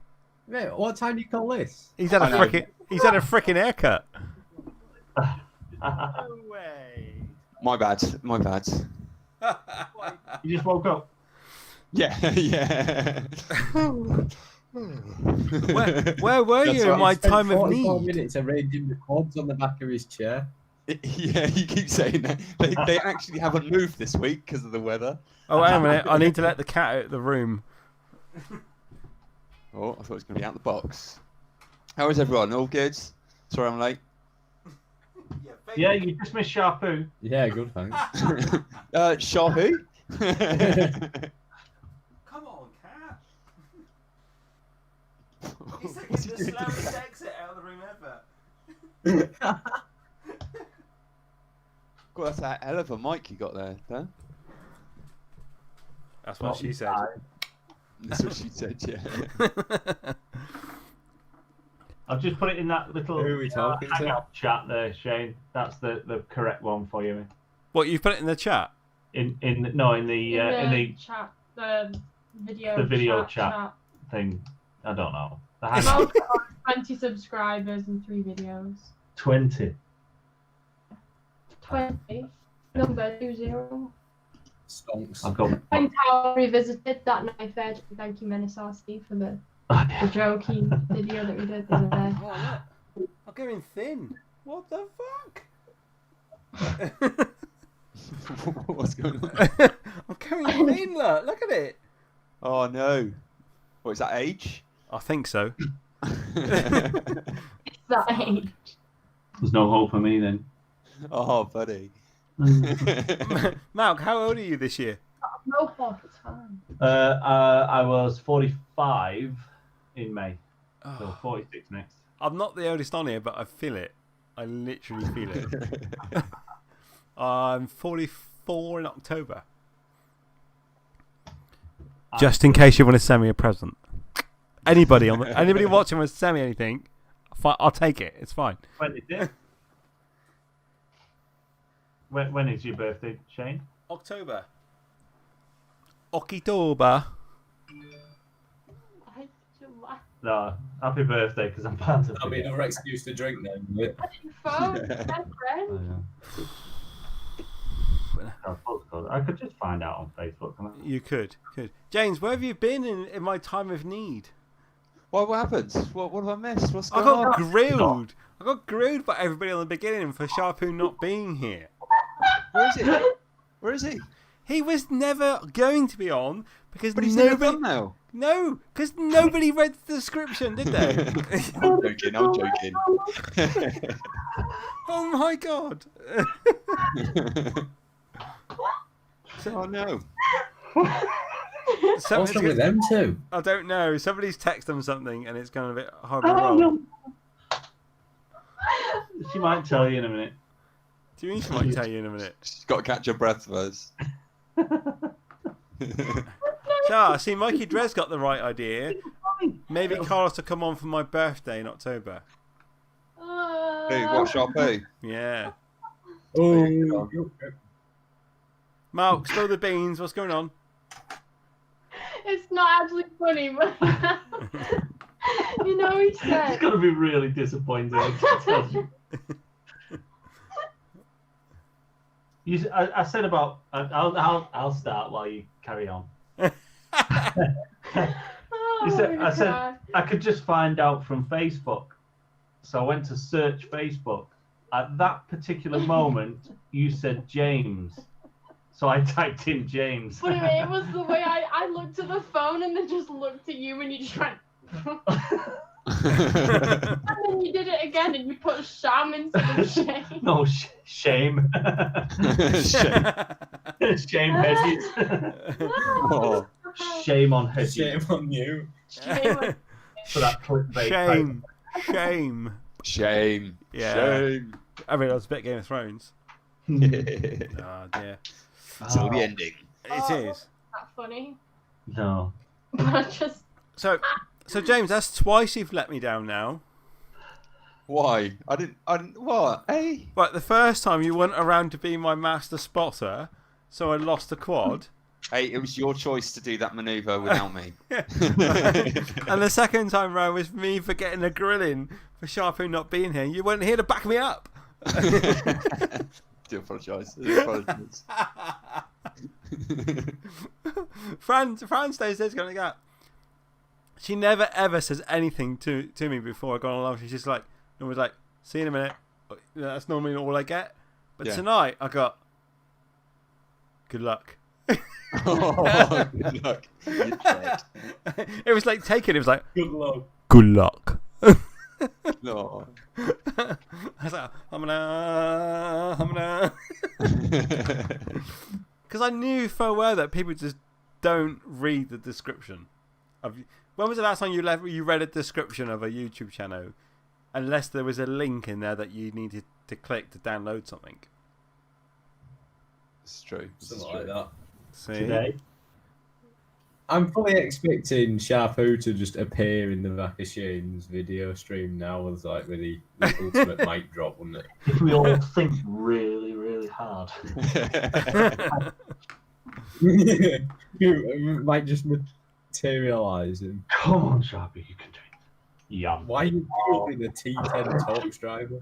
Mate, what time do you call this? He's had a frickin' haircut. No way. My bad. You just woke up. Yeah. Where were you in my time of need? 44 minutes arranging the cords on the back of his chair. Yeah, you keep saying that. They actually haven't moved this week because of the weather. Oh, wait a minute. I need to let the cat out of the room. Oh, I thought it was going to be out the box. How is everyone? All good? Sorry I'm late. Yeah, you just missed Charpu. Yeah, good, thanks. Sharpu? Come on, cat. He's taking the slowest exit out of the room ever. God, that's a hell of a mic you got there, Dan. That's what she said. That's what she said, yeah. I've just put it in that little Who are we talking to? hangout chat there, Shane. That's the correct one for you. What, you've put it in the chat? In the chat, the video. the video chat thing. I don't know. The About hangout 20 subscribers and 3 videos. 20. 20. Number 20. Stonks. I've got. Point how I revisited that knife edge. Thank you, MrSteele, for the jokey video that we did the other day. Oh, look. I'm going thin. What the fuck? What's going on? I'm going thin, look at it. Oh, no. What, is that age? I think so. It's that age. There's no hope for me then. Oh, buddy. Malk, how old are you this year? No hope, it's fine. I was 45 in May. So 46 next. I'm not the oldest on here, but I feel it. I literally feel it. I'm 44 in October. Just in case you want to send me a present. Anybody watching wants to send me anything, I'll take it. It's fine. When is it? When is your birthday, Shane? October. Okitober. No, happy birthday, because I'm bound to That'll be forget. another excuse to drink then. Phone, my friend. I could just find out on Facebook. You could. James, where have you been in my time of need? What happened? What have I missed? What's I going got on? grilled. I got grilled by everybody on the beginning for Sharpu not being here. Where is he? Where is he? He was never going to be on because But he's nobody. never done now. No, because nobody read the description, did they? I'm joking. Oh my god. Oh no. What's wrong with them two? I don't know. Somebody's texted them something and it's gone a bit horrible. No. She might tell you in a minute. Do you mean she might tell you in a minute? She's got to catch her breath first. I see Mikey Drez got the right idea. Maybe Carlos will come on for my birthday in October. Hey, what, Charpu? Yeah. Oh. Mark, spill the beans. What's going on? It's not actually funny, but you know, he said. It's gonna be really disappointing. I tell you. I said about. I'll start while you carry on. I said I could just find out from Facebook, so I went to search Facebook. At that particular moment, you said James. So I typed in James. But it was the way I looked at the phone and then just looked at you and you just went. And then you did it again and you put Sham instead of Shame. No, shame. Shame Hedges. Oh. Shame on Hedges. Shame on you. Shame on For that clickbait. Shame. Yeah. Shame. I mean, I was a bit Game of Thrones. Oh dear. Until the ending. It is. That funny. No. But just. So James, that's twice you've let me down now. Why? I didn't. What? Hey. Right, the first time you went around to be my master spotter, so I lost the quad. Hey, it was your choice to do that manoeuvre without me. And the second time round was me for getting a grilling for Sharpu not being here. You weren't here to back me up. Do apologise. Fran stays there's going to go. She never ever says anything to me before I go on live. She's just like, always like, see you in a minute. That's normally all I get. But tonight I got, good luck. Oh, good luck. It was like taking it was like, Good luck. Good luck. No. I was like, humana. Because I knew full well that people just don't read the description. When was the last time you read a description of a YouTube channel, unless there was a link in there that you needed to click to download something? It's true. Something like that. See? Today. I'm fully expecting Sharpu to just appear in the back of Shane's video stream now with the ultimate mic drop, wouldn't it? If we all think really, really hard. You might just materialise him. Come on, Sharpu, you can do it. Yeah. Why are you building a T10 Torx driver?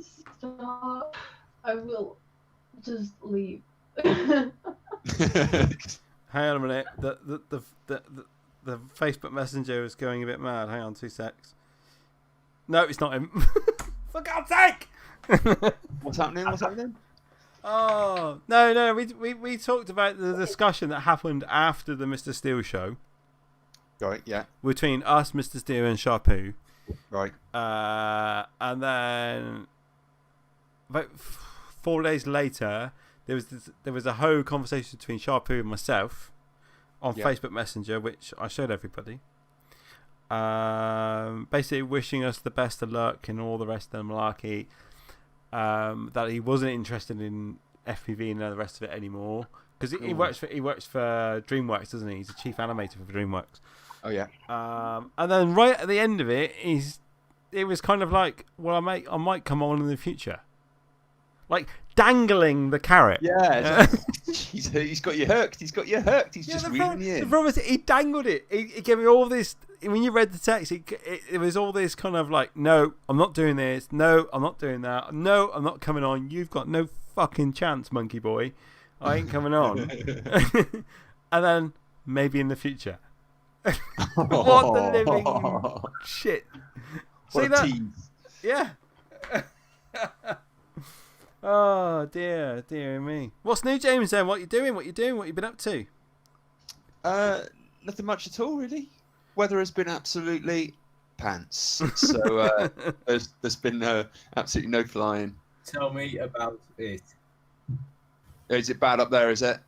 Stop. I will just leave. Hang on a minute. The Facebook Messenger is going a bit mad. Hang on 2 secs. No, it's not him. For God's sake! What's happening? Oh no. We talked about the discussion that happened after the MrSteele show. Right. Yeah. Between us, MrSteele, and Charpu. Right. And then about 4 days later, there was a whole conversation between Charpu and myself on Facebook Messenger, which I showed everybody. Basically wishing us the best of luck and all the rest of the malarkey. That he wasn't interested in FPV and the rest of it anymore because he works for DreamWorks, doesn't he? He's the chief animator for DreamWorks. Oh yeah. And then right at the end of it, it was kind of like, well, I might come on in the future. Like dangling the carrot. Yeah. He's got you hooked. He's just reading you in. The problem is he dangled it. He gave me all this. When you read the text, it was all this kind of like, no, I'm not doing this. No, I'm not doing that. No, I'm not coming on. You've got no fucking chance, monkey boy. I ain't coming on. And then maybe in the future. What the living shit. What See a that? tease. Yeah. Oh dear me. What's new, James? Then what you doing? What you been up to? Nothing much at all, really. Weather has been absolutely pants. So there's been absolutely no flying. Tell me about it. Is it bad up there? Is it?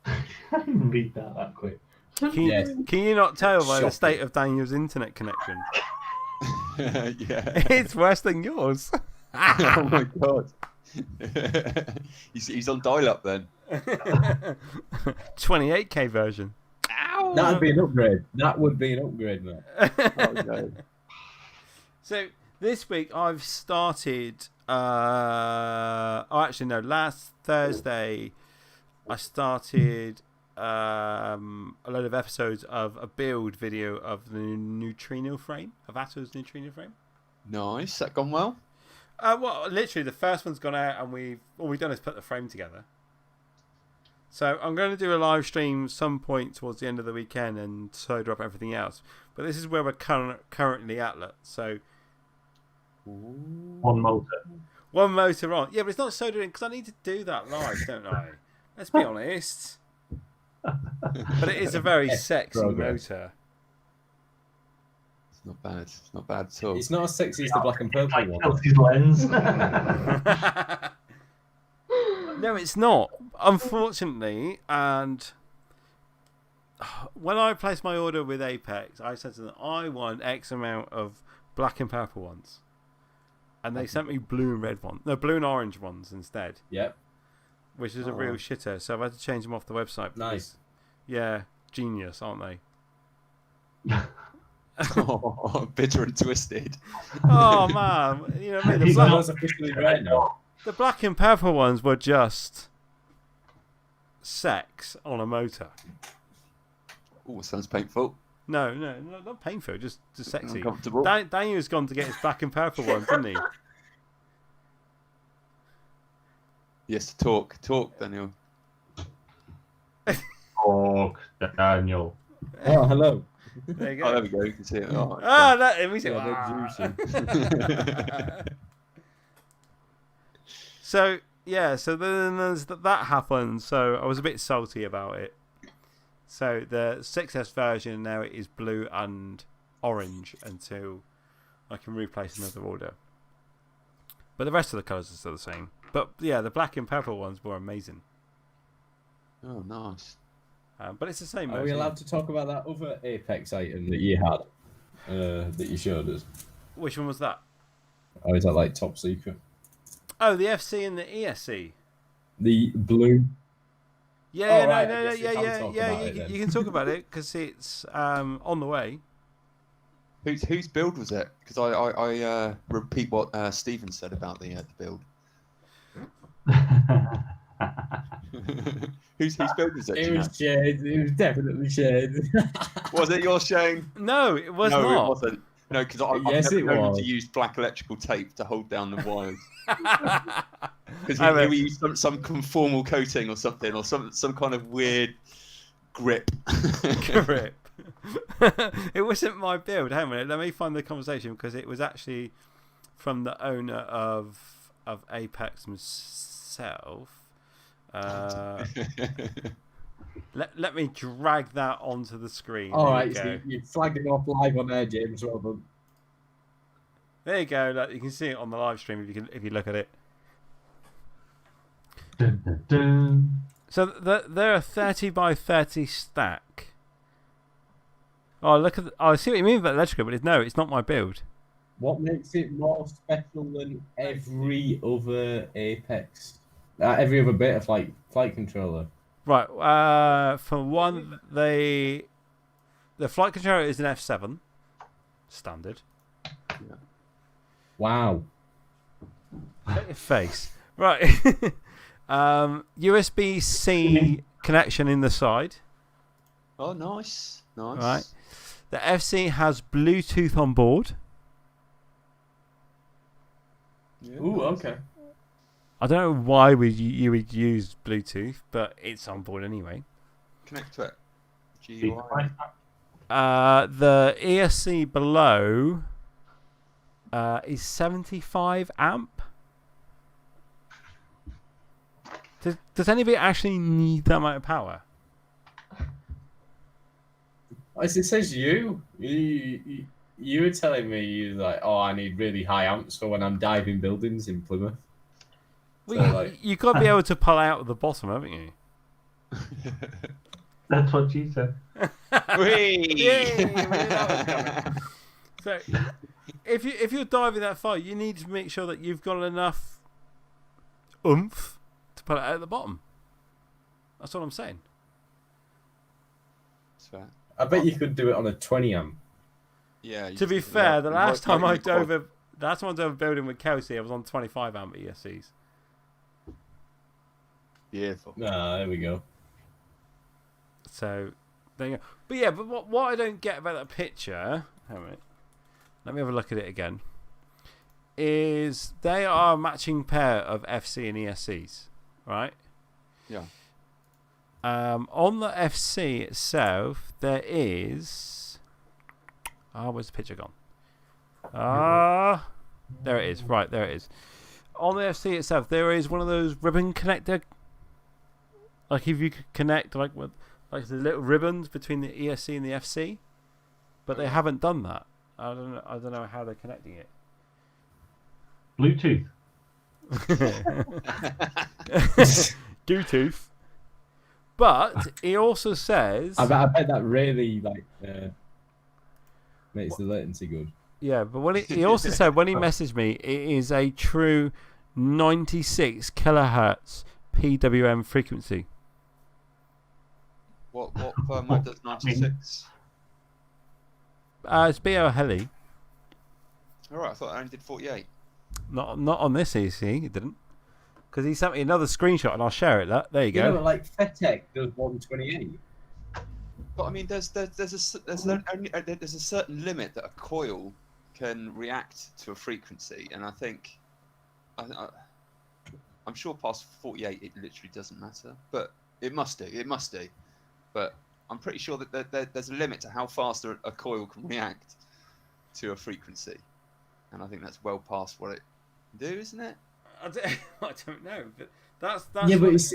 I didn't read that quick. Can you not tell by the Shocking. state of Daniel's internet connection? Yeah. It's worse than yours. Oh my god. He's on dial-up then. 28K version. Ow! That'd be an upgrade. That would be an upgrade, man. Oh, no. So this week I've started. Last Thursday I started a load of episodes of a build video of the neutrino frame, of Atto's neutrino frame. Nice. That gone well? Well, literally the first one's gone out, and all we've done is put the frame together. So I'm going to do a live stream some point towards the end of the weekend and solder up everything else. But this is where we're currently at. Look. So One motor. one motor on. Yeah, but it's not soldered in because I need to do that live, don't I? Let's be honest. But it is a very sexy motor. It's not bad. It's not bad at all. It's not as sexy as the black and purple one. Chelsea's lens. No, it's not. Unfortunately, and when I placed my order with Apex, I said to them, I want X amount of black and purple ones. And they sent me blue and red ones. No, blue and orange ones instead. Yep. Which is a real shitter. So I've had to change them off the website. Nice. Yeah, genius, aren't they? Oh, bitter and twisted. Oh, man. You know what I mean? The black and purple ones were just sex on a motor. Oh, sounds painful. No, not painful, just sexy. Uncomfortable. Daniel's gone to get his black and purple ones, didn't he? Yes, talk, Daniel. Talk, Daniel. Oh, hello. There you go. Oh, there we go. You can see it. Oh, that we see. So then there's that happened. So I was a bit salty about it. So the 6S version now it is blue and orange until I can replace another order. But the rest of the colours are still the same. But yeah, the black and purple ones were amazing. Oh, nice. But it's the same. Are we allowed to talk about that other Apex item that you had, that you showed us? Which one was that? Or is that like top secret? Oh, the FC and the ESC. The blue. Yeah, Oh, right, no, I guess you can't talk about it then. you can talk about it because it's on the way. Whose build was it? Because I repeat what Stephen said about the build. Whose build was it? It was Shane. It was definitely Shane. Was it your Shane? No, it was not. No, it wasn't. No, because I've Yes, never it known was. to use black electrical tape to hold down the wires. Because I we used some conformal coating or something, or some kind of weird grip. Grip. It wasn't my build. Hang on a minute. Let me find the conversation because it was actually from the owner of Apex himself. Let me drag that onto the screen. All There right, you go. so you flagged it off live on air, James. Well done. There you go. Look, you can see it on the live stream if you look at it. Dun, dun, dun. So they're a 30 by 30 stack. Oh, look at! I see what you mean about electrical, but it's not my build. What makes it more special than every other Apex? Every other bit of flight controller. Right. For one, the flight controller is an F7 standard. Wow. Shut your face. Right. USB-C connection in the side. Oh, nice. Right. The FC has Bluetooth on board. Yeah, Ooh, nice. okay. I don't know why you would use Bluetooth, but it's on board anyway. Connect to it. Speaker GUI. price. The ESC below is 75 amp. Does anybody actually need that amount of power? As it says you were telling me you like, oh, I need really high amps for when I'm diving buildings in Plymouth. Well, So, you've got to be able to pull out of the bottom, haven't you? That's what she said. Whee! Yay, we knew that was coming. So, if you're diving that far, you need to make sure that you've got enough oomph to pull it out of the bottom. That's what I'm saying. That's fair. I bet you could do it on a 20 amp. Yeah. To be fair, the last time I dove a building with Kelsey, I was on 25 amp ESCs. Beautiful. Ah, there we go. So, there you go. But yeah, but what I don't get about that picture, hang on a minute, let me have a look at it again, is they are a matching pair of FC and ESCs, right? Yeah. On the FC itself, there is... where's the picture gone? There it is. Right, there it is. On the FC itself, there is one of those ribbon connector. Like if you could connect like the little ribbons between the ESC and the FC, but they haven't done that. I don't know how they're connecting it. Bluetooth. Bluetooth. But he also says... I bet that really makes the latency good. Yeah, but when he also said, when he messaged me, it is a true 96 kilohertz PWM frequency. What firmware does 96? It's BO Heli. Alright, I thought I only did 48. Not on this EC, it didn't. Because he sent me another screenshot and I'll share it. There you go. You know, like FETEC does 128. But I mean, there's a certain limit that a coil can react to a frequency, and I think I'm sure past 48 it literally doesn't matter, but it must do. But I'm pretty sure that there's a limit to how fast a coil can react to a frequency, and I think that's well past what it can do, isn't it? I don't know, but that's yeah, but is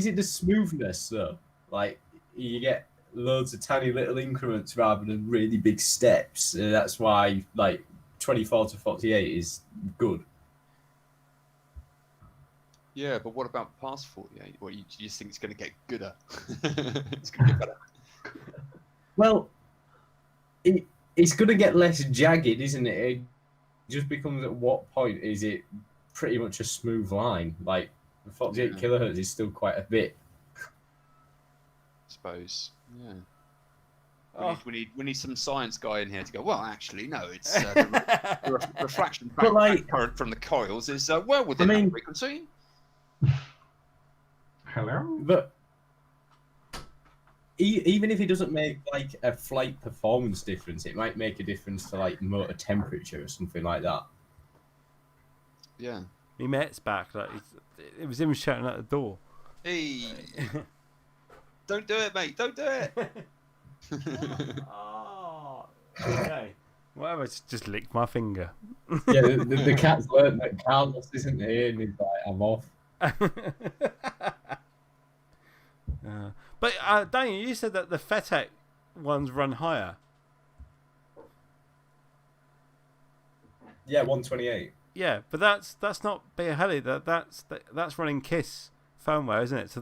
it the smoothness though? Like you get loads of tiny little increments rather than really big steps. That's why like 24 to 48 is good. Yeah, but what about past 48? Or you just think it's going to get gooder? It's going to get better. Well, it's going to get less jagged, isn't it? It just becomes at what point is it pretty much a smooth line? Like 48 kilohertz is still quite a bit. I suppose. Yeah. We need some science guy in here to go. Well, actually, no. It's the refraction back current from the coils is well within that frequency. Hello. But even if it doesn't make like a flight performance difference, it might make a difference to like motor temperature or something like that. Yeah. My mate's back. Like it was him shouting at the door. Hey. Don't do it, mate. Don't do it. Oh, okay. Whatever, just licked my finger. Yeah, the cat's learned that Carlos isn't here and he's like, I'm off. But Daniel, you said that the FETEC ones run higher. Yeah, 128. Yeah, but that's not Beer Heli. That's running KISS firmware, isn't it? So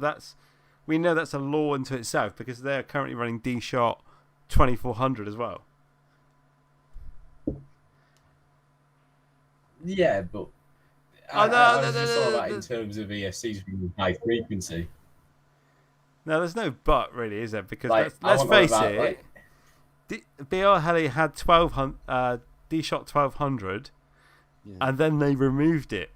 we know that's a law unto itself because they're currently running D-Shot 2400 as well. Yeah, but I was just all about in terms of ESCs being high frequency. No, there's no but really, is there? Because like, let's face it, BR Heli had D-Shot 1200, and then they removed it.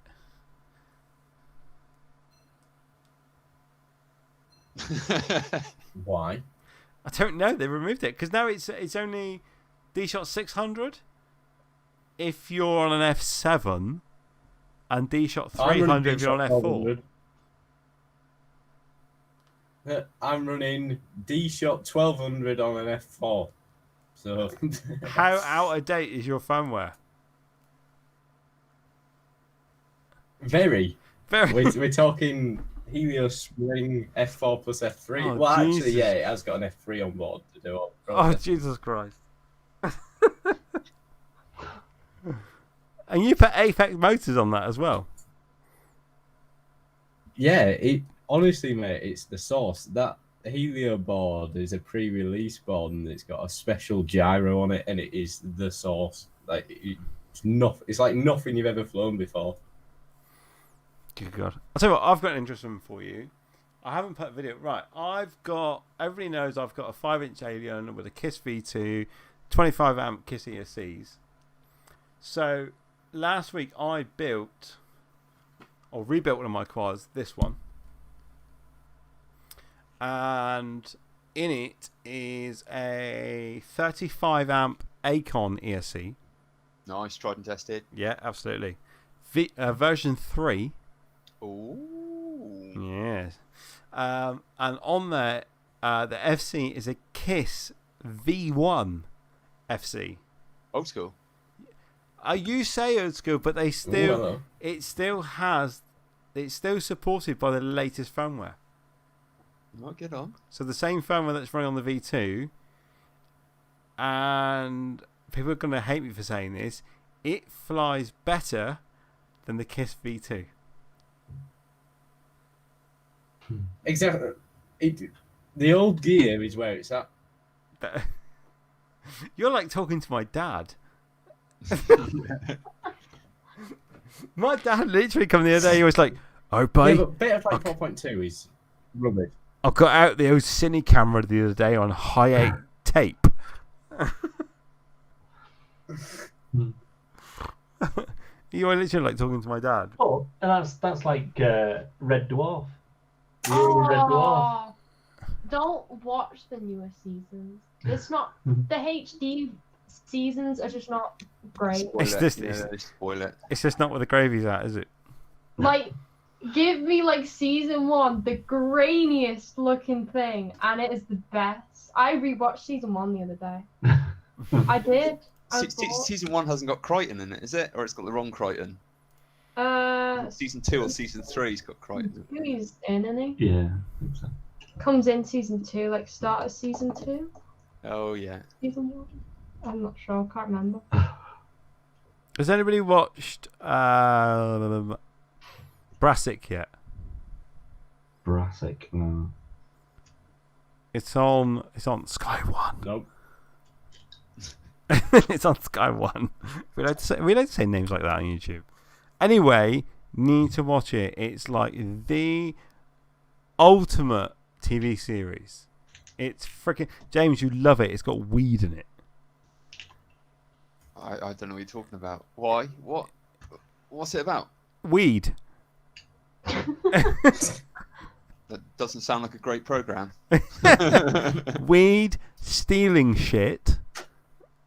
Why? I don't know. They removed it because now it's only D-Shot 600. If you're on an F7, and D shot I'm 300 running if you're on D-Shot F4. 1200. I'm running D shot 1200 on an F4. So How out of date is your firmware? very. Very. We're talking Helios Ring F4 plus F3. Oh, well, actually, Jesus. yeah, it has got an F3 on board to do all the Oh, processing. Jesus Christ. And you put Apex motors on that as well? Yeah, honestly, mate, it's the source. That Helio board is a pre-release board, and it's got a special gyro on it, and it is the source. Like it's like nothing you've ever flown before. Good God. I'll tell you what, I've got an interesting one for you. I haven't put a video. Right, everybody knows I've got a 5-inch Alien with a KISS V2, 25 amp KISS ESCs. So, last week I rebuilt one of my quads, this one. And in it is a 35 amp Acon ESC. Nice, tried and tested. Yeah, absolutely. Version 3. Ooh. Yes. And on there, the FC is a KISS V1 FC. Old school. You say old school, but it's still supported by the latest firmware. Might get on. So the same firmware that's running on the V2, and people are going to hate me for saying this, it flies better than the KISS V2. Exactly. The old gear is where it's at. You're like talking to my dad. My dad literally come the other day, he was like, "Oh, boy, Yeah, but Betaflight 4.2 is rubbish. I got out the old cine camera the other day on high 8 tape." You are literally like talking to my dad. Oh, and that's like Red Dwarf. The old Red Dwarf. Don't watch the newer seasons. It's not the HD seasons are just not great. Spoil it. It's just not where the gravy's at, is it? Like, give me like season 1, the grainiest looking thing, and it is the best. I rewatched season 1 the other day. I did. Season 1 hasn't got Crichton in it, is it? Or it's got the wrong Crichton? Season 2 or season 3's got Crichton. He's in, isn't he? Yeah, I think so. Comes in season 2, like start of season 2. Oh yeah. Season 1. I'm not sure. Can't remember. Has anybody watched Brassic yet? Brassic, no. It's on Sky One. Nope. It's on Sky One. We like to say names like that on YouTube. Anyway, need to watch it. It's like the ultimate TV series. It's freaking James, you love it. It's got weed in it. I don't know what you're talking about. Why? What? What's it about? Weed. That doesn't sound like a great program. Weed, stealing shit,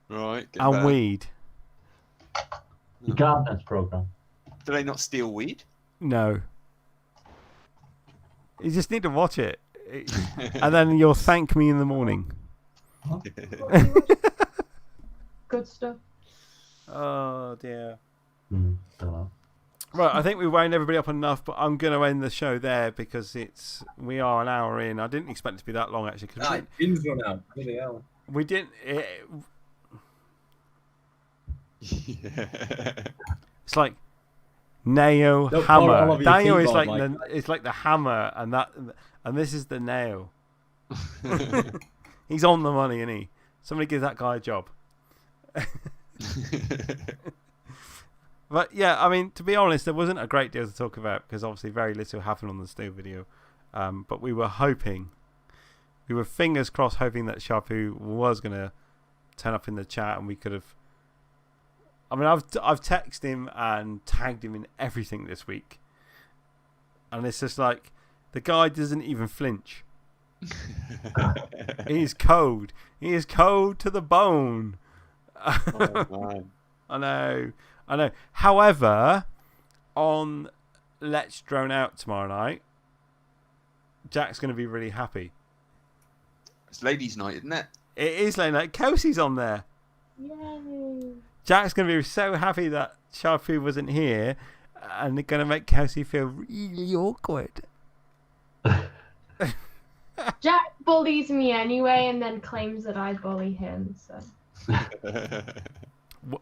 Right. and better. weed. The Gardeners program. Do they not steal weed? No. You just need to watch it. And then you'll thank me in the morning. Good stuff. Oh, dear. Don't know. Right, I think we wound everybody up enough, but I'm going to end the show there because we are an hour in. I didn't expect it to be that long, actually. Cause Pins run out. Bloody hell. we didn't. It's like nail, Don't hammer. borrow all of your Nail is keyboard, like Mike. it's like the hammer, and this is the nail. He's on the money, isn't he? Somebody give that guy a job. But yeah, I mean, to be honest, there wasn't a great deal to talk about because obviously very little happened on the Steel video. But we were fingers crossed, hoping that Charpu was going to turn up in the chat and we could have. I mean, I've texted him and tagged him in everything this week, and it's just like the guy doesn't even flinch. He's cold. He is cold to the bone. Oh, man. I know. However, on Let's Drone Out tomorrow night, Jack's going to be really happy. It's ladies' night, isn't it? It is late night. Kelsey's on there. Yay. Jack's going to be so happy that Charpu wasn't here, and they're going to make Kelsey feel really awkward. Jack bullies me anyway, and then claims that I bully him. So.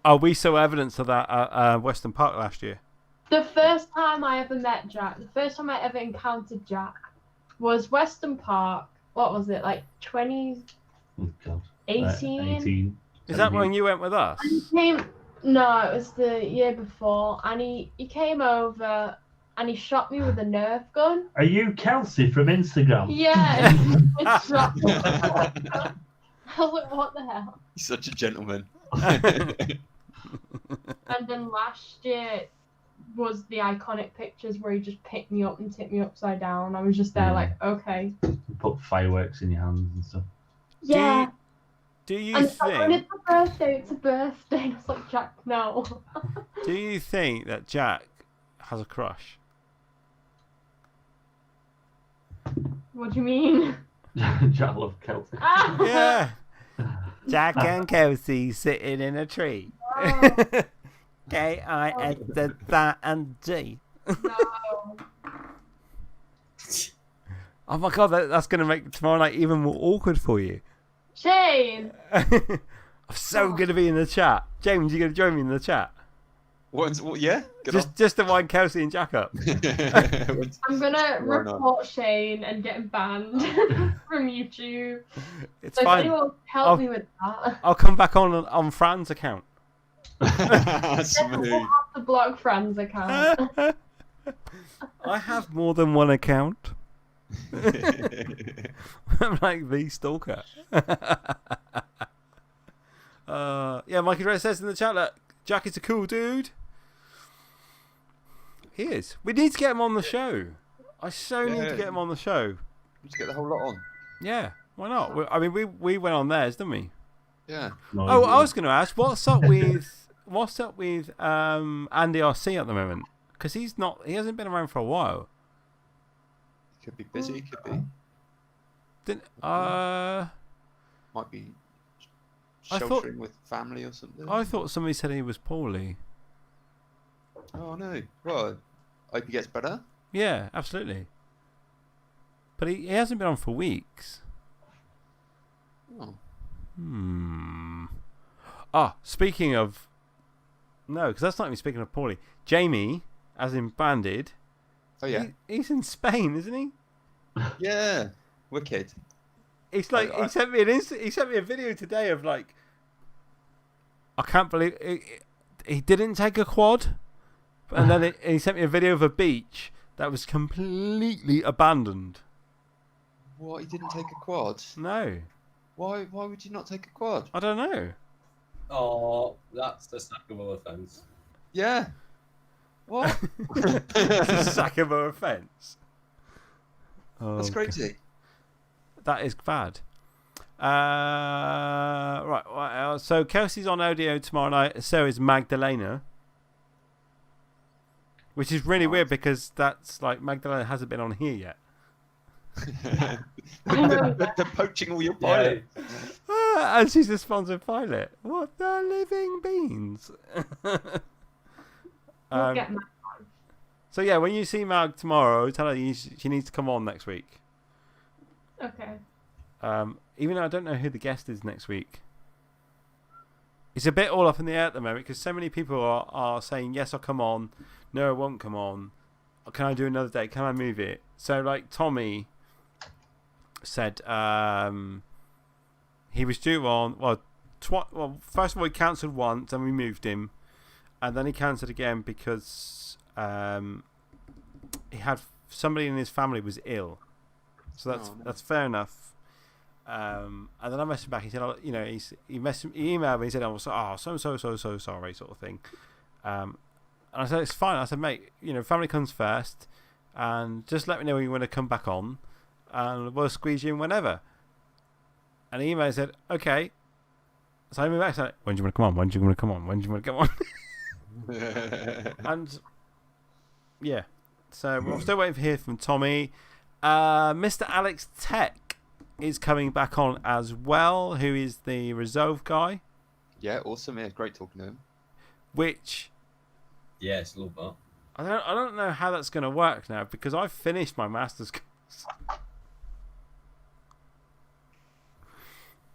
Are we so evidence of that at Western Park last year? The first time I ever met Jack, the first time I ever encountered Jack, was Western Park. What was it, like 2018? Oh, God. 18. Is that when you went with us? No, it was the year before, and he came over and he shot me with a Nerf gun. Are you Kelsey from Instagram? Yeah, it shot me. I was like, what the hell? He's such a gentleman. And then last year was the iconic pictures where he just picked me up and tipped me upside down. I was just there like, okay. Put fireworks in your hands and stuff. Yeah. Do you and think... when it's a birthday, it's a birthday. And I was like, Jack, no. Do you think that Jack has a crush? What do you mean? Jack loves Kelsey. Yeah. Jack and Kelsey sitting in a tree. No. K-I-S-Z-A-N-D. No. Oh my God, that's going to make tomorrow night even more awkward for you. Shane! I'm so going to be in the chat. James, you going to join me in the chat? What, yeah? Just to wind Kelsey and Jack up. I'm going to report Shane and get him banned from YouTube. It's so fine. if anyone help me with that. I'll come back on Fran's account. We'll have to block Fran's account. I have more than one account. I'm like the stalker. Yeah, Mikey Red says in the chat that Jack is a cool dude. He is. We need to get him on the show. I need to get him on the show. Just get the whole lot on. Yeah, why not? I mean, we went on theirs, didn't we? Yeah. Oh, I was going to ask, what's up with Andy RC at the moment? Because he hasn't been around for a while. Could be busy. Could be. Might be sheltering with family or something. I thought somebody said he was poorly. Oh no. Well, I hope he gets better. Yeah, absolutely. But he hasn't been on for weeks. Oh. Speaking of... No, because that's not even speaking of poorly. Jamie, as in Banded. Oh yeah. He's in Spain, isn't he? Yeah. Wicked. It's like he sent me a video today of like, I can't believe he didn't take a quad, and then he sent me a video of a beach that was completely abandoned. What? He didn't take a quad? No. Why would you not take a quad? I don't know. Oh, that's a sackable offence. Yeah. What? It's a sackable offence. That's crazy. That is bad. Right. So Kelsey's on audio tomorrow night. So is Magdalena. Which is really weird because that's like Magdalena hasn't been on here yet. They're poaching all your pilots. And she's a sponsored pilot. What the living beans? We'll get Mag on. So yeah, when you see Mag tomorrow, tell her she needs to come on next week. Okay. Even though I don't know who the guest is next week. It's a bit all up in the air at the moment because so many people are saying, yes, I'll come on. No, I won't come on. Can I do another day? Can I move it? So like Tommy said he was due on, first of all he cancelled once and we moved him. And then he cancelled again because he had somebody in his family was ill. So that's fair enough. And then I messaged him back. He said, he emailed me. He said, so sorry, sort of thing. And I said, it's fine. I said, mate, family comes first, and just let me know when you want to come back on, and we'll squeeze you in whenever. And he emailed and said, okay. So I emailed back and said, when do you want to come on? When do you want to come on? When do you want to come on? And Yeah. So we're still waiting to hear from Tommy. Mr. Alex Tech is coming back on as well, who is the Resolve guy. Yeah, awesome. Yeah, great talking to him. Which Yeah, it's a little bit. I don't know how that's going to work now because I've finished my master's course.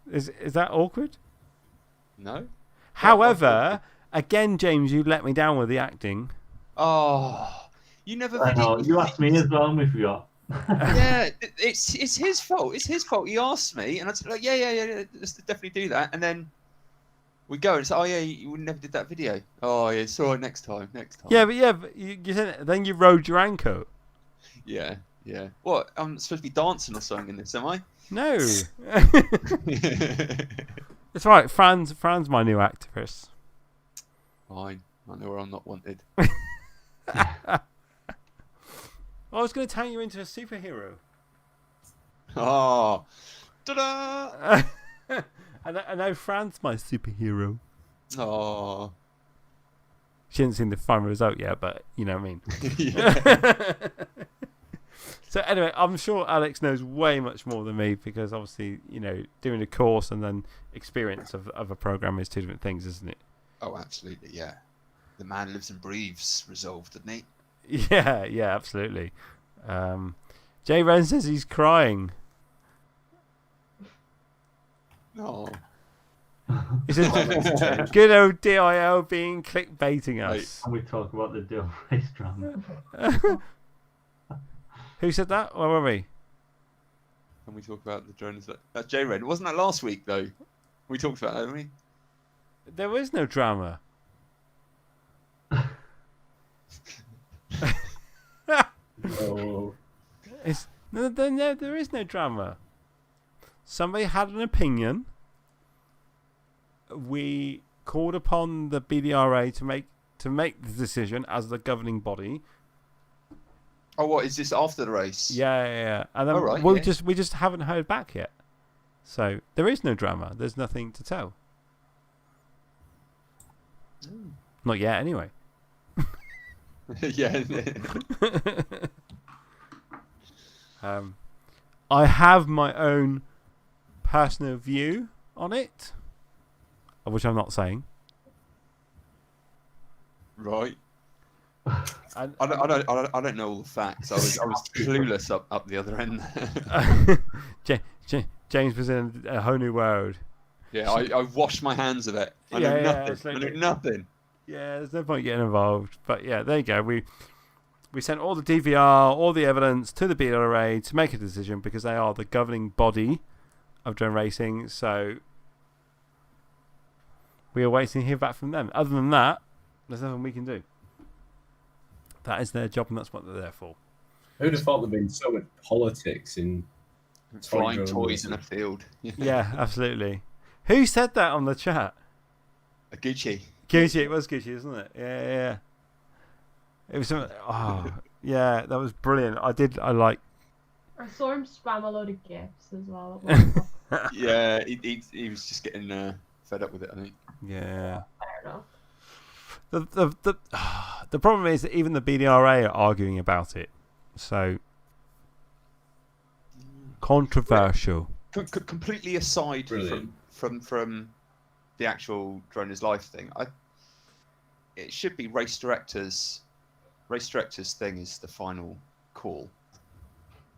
Is that awkward? No. However, again, James, you let me down with the acting. Oh, you never. I know. You asked me as well, and we forgot. Yeah, it's his fault. It's his fault. He asked me, and I was like, yeah, let's definitely do that. And then we go and it's oh yeah, you never did that video. Oh yeah, it's all right, next time. Yeah, but you said then you rode your ankle. Yeah. What? I'm supposed to be dancing or something in this, am I? No. It's right. Fran's my new actress. Fine. I know where I'm not wanted. I was going to turn you into a superhero. Oh. Ta-da! I know Fran's my superhero. Oh. She hasn't seen the final result yet, but you know what I mean. Yeah. So anyway, I'm sure Alex knows way much more than me because obviously, doing a course and then experience of a program is two different things, isn't it? Oh, absolutely, yeah. The man lives and breathes Resolve, doesn't he? Yeah, absolutely. Jay Wren says he's crying. No. He says, good old DIL being clickbaiting us. And we talk about the Dill race drama. Who said that? Where were we? Can we talk about the drones? That's Jay Red. Wasn't that last week, though? We talked about that, didn't we? There was no drama. Oh. No, there is no drama. Somebody had an opinion. We called upon the BDRA to make the decision as the governing body. Oh, what is this after the race? Yeah. And then we just haven't heard back yet. So there is no drama. There's nothing to tell. Not yet, anyway. Yeah. I have my own personal view on it, which I'm not saying. Right. I don't know all the facts. I was clueless up the other end. James was in a whole new world. Yeah, I washed my hands of it. I know nothing. I know nothing. Yeah, there's no point getting involved. But yeah, there you go. We sent all the DVR, all the evidence to the BLRA to make a decision because they are the governing body of drone racing. So we are waiting to hear back from them. Other than that, there's nothing we can do. That is their job, and that's what they're there for. Who'd have thought there'd been so much politics in flying toys in a field? Yeah, absolutely. Who said that on the chat? Gucci. Gucci, it was Gucci, isn't it? Yeah. It was something. Oh, yeah, that was brilliant. I I saw him spam a load of gifts as well. Yeah, he was just getting fed up with it, I think. Yeah. Fair enough. The problem is that even the BDRA are arguing about it. So controversial. Completely aside from the actual Droneislife thing, it should be race directors' thing is the final call.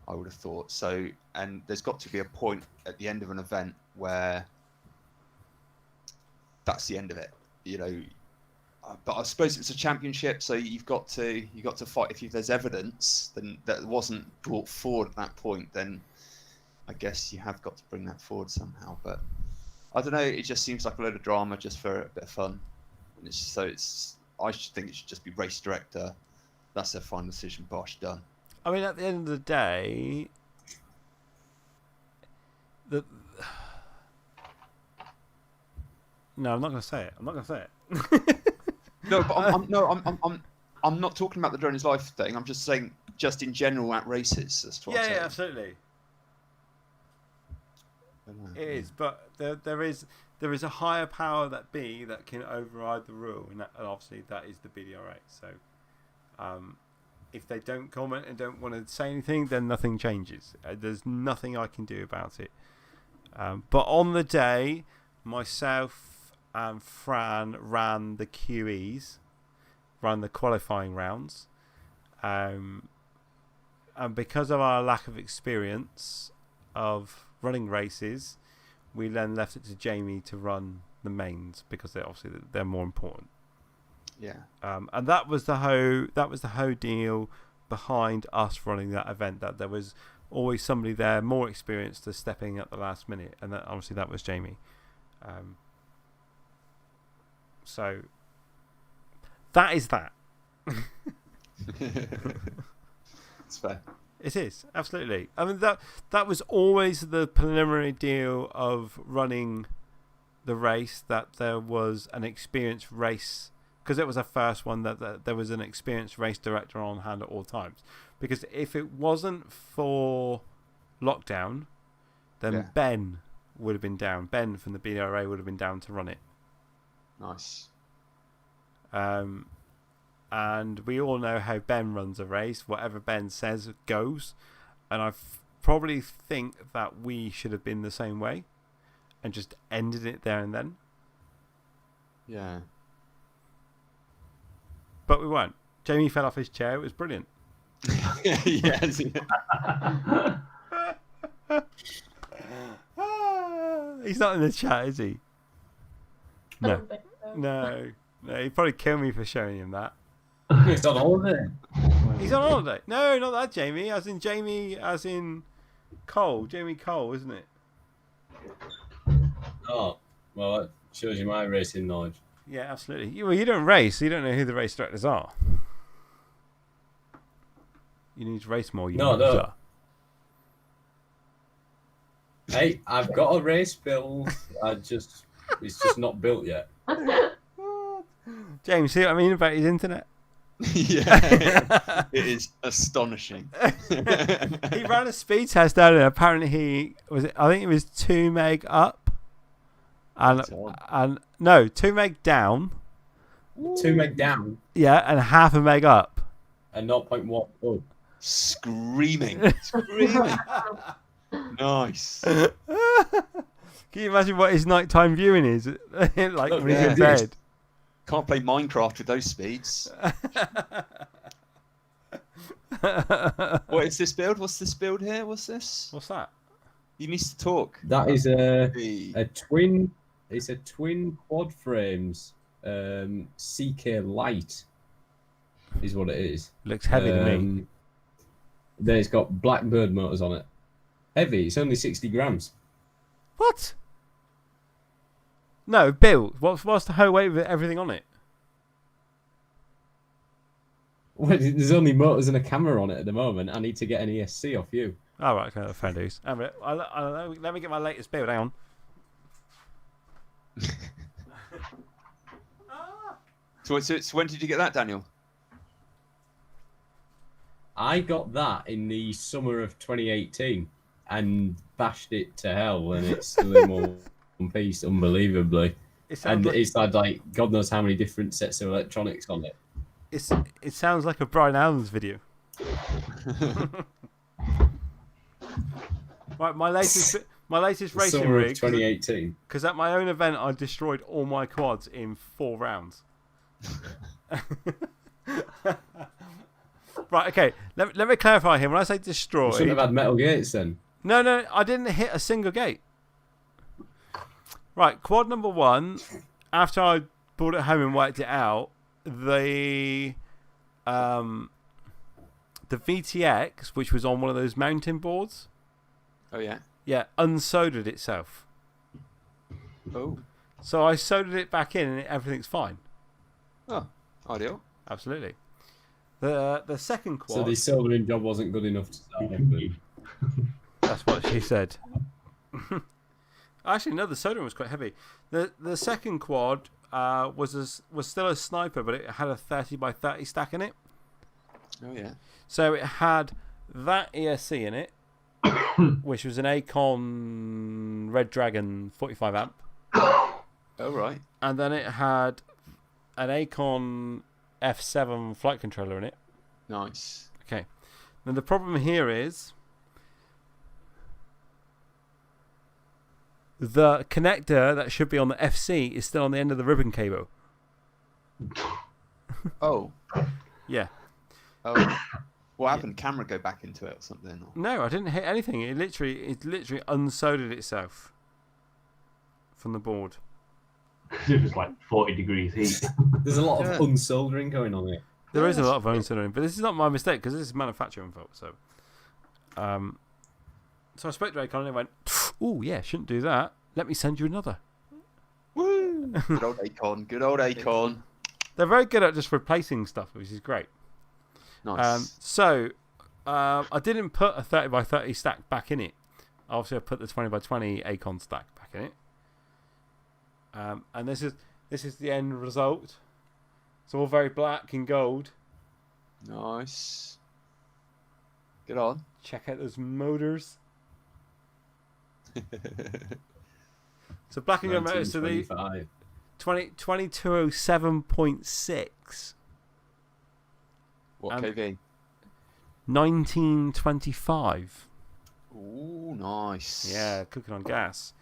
I would have thought so, and there's got to be a point at the end of an event where that's the end of it, But I suppose it's a championship, so you've got to fight. If there's evidence then that wasn't brought forward at that point, then I guess you have got to bring that forward somehow. But I don't know. It just seems like a load of drama just for a bit of fun. And I should think it should just be race director. That's their final decision. Bosh, done. I mean, at the end of the day, no, I'm not going to say it. No, but I'm not talking about the Droneislife thing. I'm just saying, just in general at races. That's what I'm saying. Absolutely. It is, but there is a higher power that can override the rule, and obviously that is the BDRA. So, if they don't comment and don't want to say anything, then nothing changes. There's nothing I can do about it. But on the day, myself and Fran ran the QEs, ran the qualifying rounds. And because of our lack of experience of running races, we then left it to Jamie to run the mains because they're more important. Yeah. And that was the whole deal behind us running that event. That there was always somebody there more experienced to stepping at the last minute, and that obviously that was Jamie. So that is that. It's fair. It is, absolutely. I mean, that was always the preliminary deal of running the race, that there was an experienced race, because it was a first one, that there was an experienced race director on hand at all times. Because if it wasn't for lockdown, then Ben would have been down. Ben from the BRA would have been down to run it. Nice. And we all know how Ben runs a race. Whatever Ben says goes. And I probably think that we should have been the same way and just ended it there and then. Yeah. But we weren't. Jamie fell off his chair. It was brilliant. Yes. He's not in the chat, is he? I No. don't think so. No. He'd probably kill me for showing him that. He's on holiday. He's on holiday. No, not that Jamie. As in Cole. Jamie Cole, isn't it? Oh, well, that shows you my racing knowledge. Yeah, absolutely. Well, you don't race, so you don't know who the race directors are. You need to race more. No. Hey, I've got a race build. It's just not built yet. James, see what I mean about his internet? Yeah, it is astonishing. He ran a speed test earlier. Apparently, I think it was 2 meg up, and no, 2 meg down. 2 meg down. Yeah, and half a meg up. And 0.1 up. Screaming. Nice. Can you imagine what his nighttime viewing is like when he's in bed? Can't play Minecraft with those speeds. What is this build? What's this build here? What's this? What's that? You missed to talk. That is a twin. It's a twin quad frames. CK Light is what it is. Looks heavy to me. Then it's got Blackbird motors on it. Heavy. It's only 60 grams. What? No, built. What's the whole weight of everything on it? Well, there's only motors and a camera on it at the moment. I need to get an ESC off you. All right, okay, fair dues. Let me get my latest build. Hang on. So when did you get that, Daniel? I got that in the summer of 2018 and bashed it to hell, and it's still in one piece, unbelievably. It's had like God knows how many different sets of electronics on it. It sounds like a Brian Allen's video. Right, my latest racing Summer rig. of 2018. Because at my own event, I destroyed all my quads in 4 rounds. Right, okay. Let me clarify here. When I say destroyed, You shouldn't have had metal gates then. No, I didn't hit a single gate. Right, quad number 1. After I brought it home and worked it out, the VTX, which was on one of those mountain boards. Oh yeah. Yeah, unsoldered itself. Oh. So I soldered it back in, and everything's fine. Oh, ideal. Absolutely. The second quad. So the soldering job wasn't good enough to start off with. That's what she said. Actually, no, the soldering was quite heavy. The second quad was still a sniper, but it had a 30 by 30 stack in it. Oh yeah. So it had that ESC in it, which was an Acon Red Dragon 45 amp. Oh right. And then it had an Acon F7 flight controller in it. Nice. Okay. Now the problem here is the connector that should be on the FC is still on the end of the ribbon cable. Oh. Yeah. Oh. What happened? Camera go back into it or something? Or... No, I didn't hit anything. It literally unsoldered itself from the board. It was like 40 degrees heat. There's a lot of unsoldering going on here. There is a lot of unsoldering, but this is not my mistake because this is manufacturing fault. So I spoke to Acon and they went, "Oh yeah, shouldn't do that. Let me send you another." Woo! Good old Acon. Good old Acon. They're very good at just replacing stuff, which is great. Nice. I didn't put a 30x30 stack back in it. Obviously, I put the 20x20 Acon stack back in it. And this is the end result. It's all very black and gold. Nice. Get on. Check out those motors. So black and gold motors. So the 2207.6. What kV? 1925. Ooh, nice. Yeah, cooking on gas.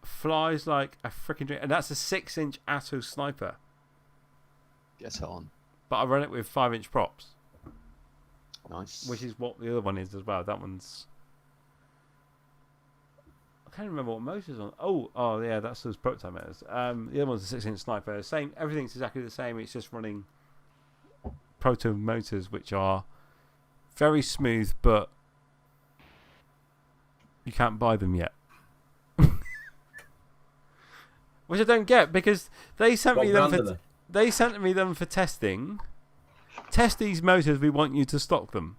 Flies like a freaking dream. And that's a 6-inch Atto sniper. Get on. But I run it with 5-inch props. Nice. Which is what the other one is as well. That one's... I can't remember what motor's on. Oh yeah, that's those prototype motors. The other one's a 6-inch sniper. Same, everything's exactly the same. It's just running proto motors, which are very smooth, but you can't buy them yet. Which I don't get because they sent me them for testing. Test these motors. We want you to stock them,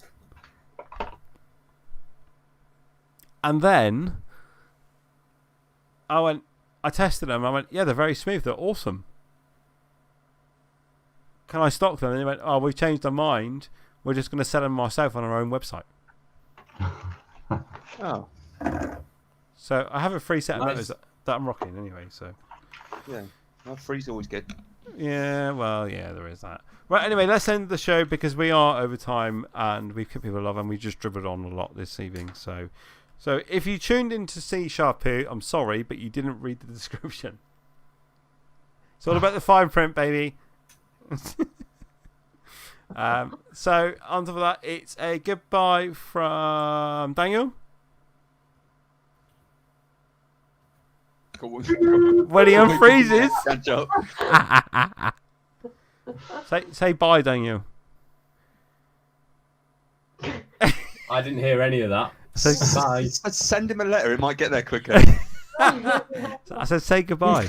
and then I tested them. I went, yeah, they're very smooth. They're awesome. Can I stock them? And they went, oh, we've changed our mind. We're just going to sell them ourselves on our own website. Oh. So I have a free set of motors that I'm rocking anyway. So. Yeah. Well, free's always good. Yeah, well, yeah, there is that. Right, anyway, let's end the show because we are over time and we've kept people alive and we just dribbled on a lot this evening. So if you tuned in to see Sharpu, I'm sorry, but you didn't read the description. It's all about the fine print, baby. So on top of that, it's a goodbye from Daniel. When he unfreezes. Say bye, Daniel. I didn't hear any of that. So bye. Send him a letter. It might get there quicker. I said say goodbye.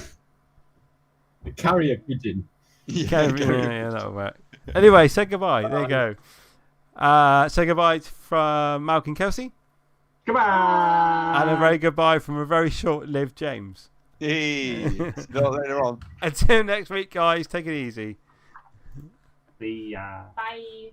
Carrier pigeon. Yeah, that'll work. Anyway, say goodbye. There you go. Say goodbye from Malcolm Kelsey. Goodbye. And a very goodbye from a very short-lived James. Hey, later on. Until next week, guys. Take it easy. The Bye.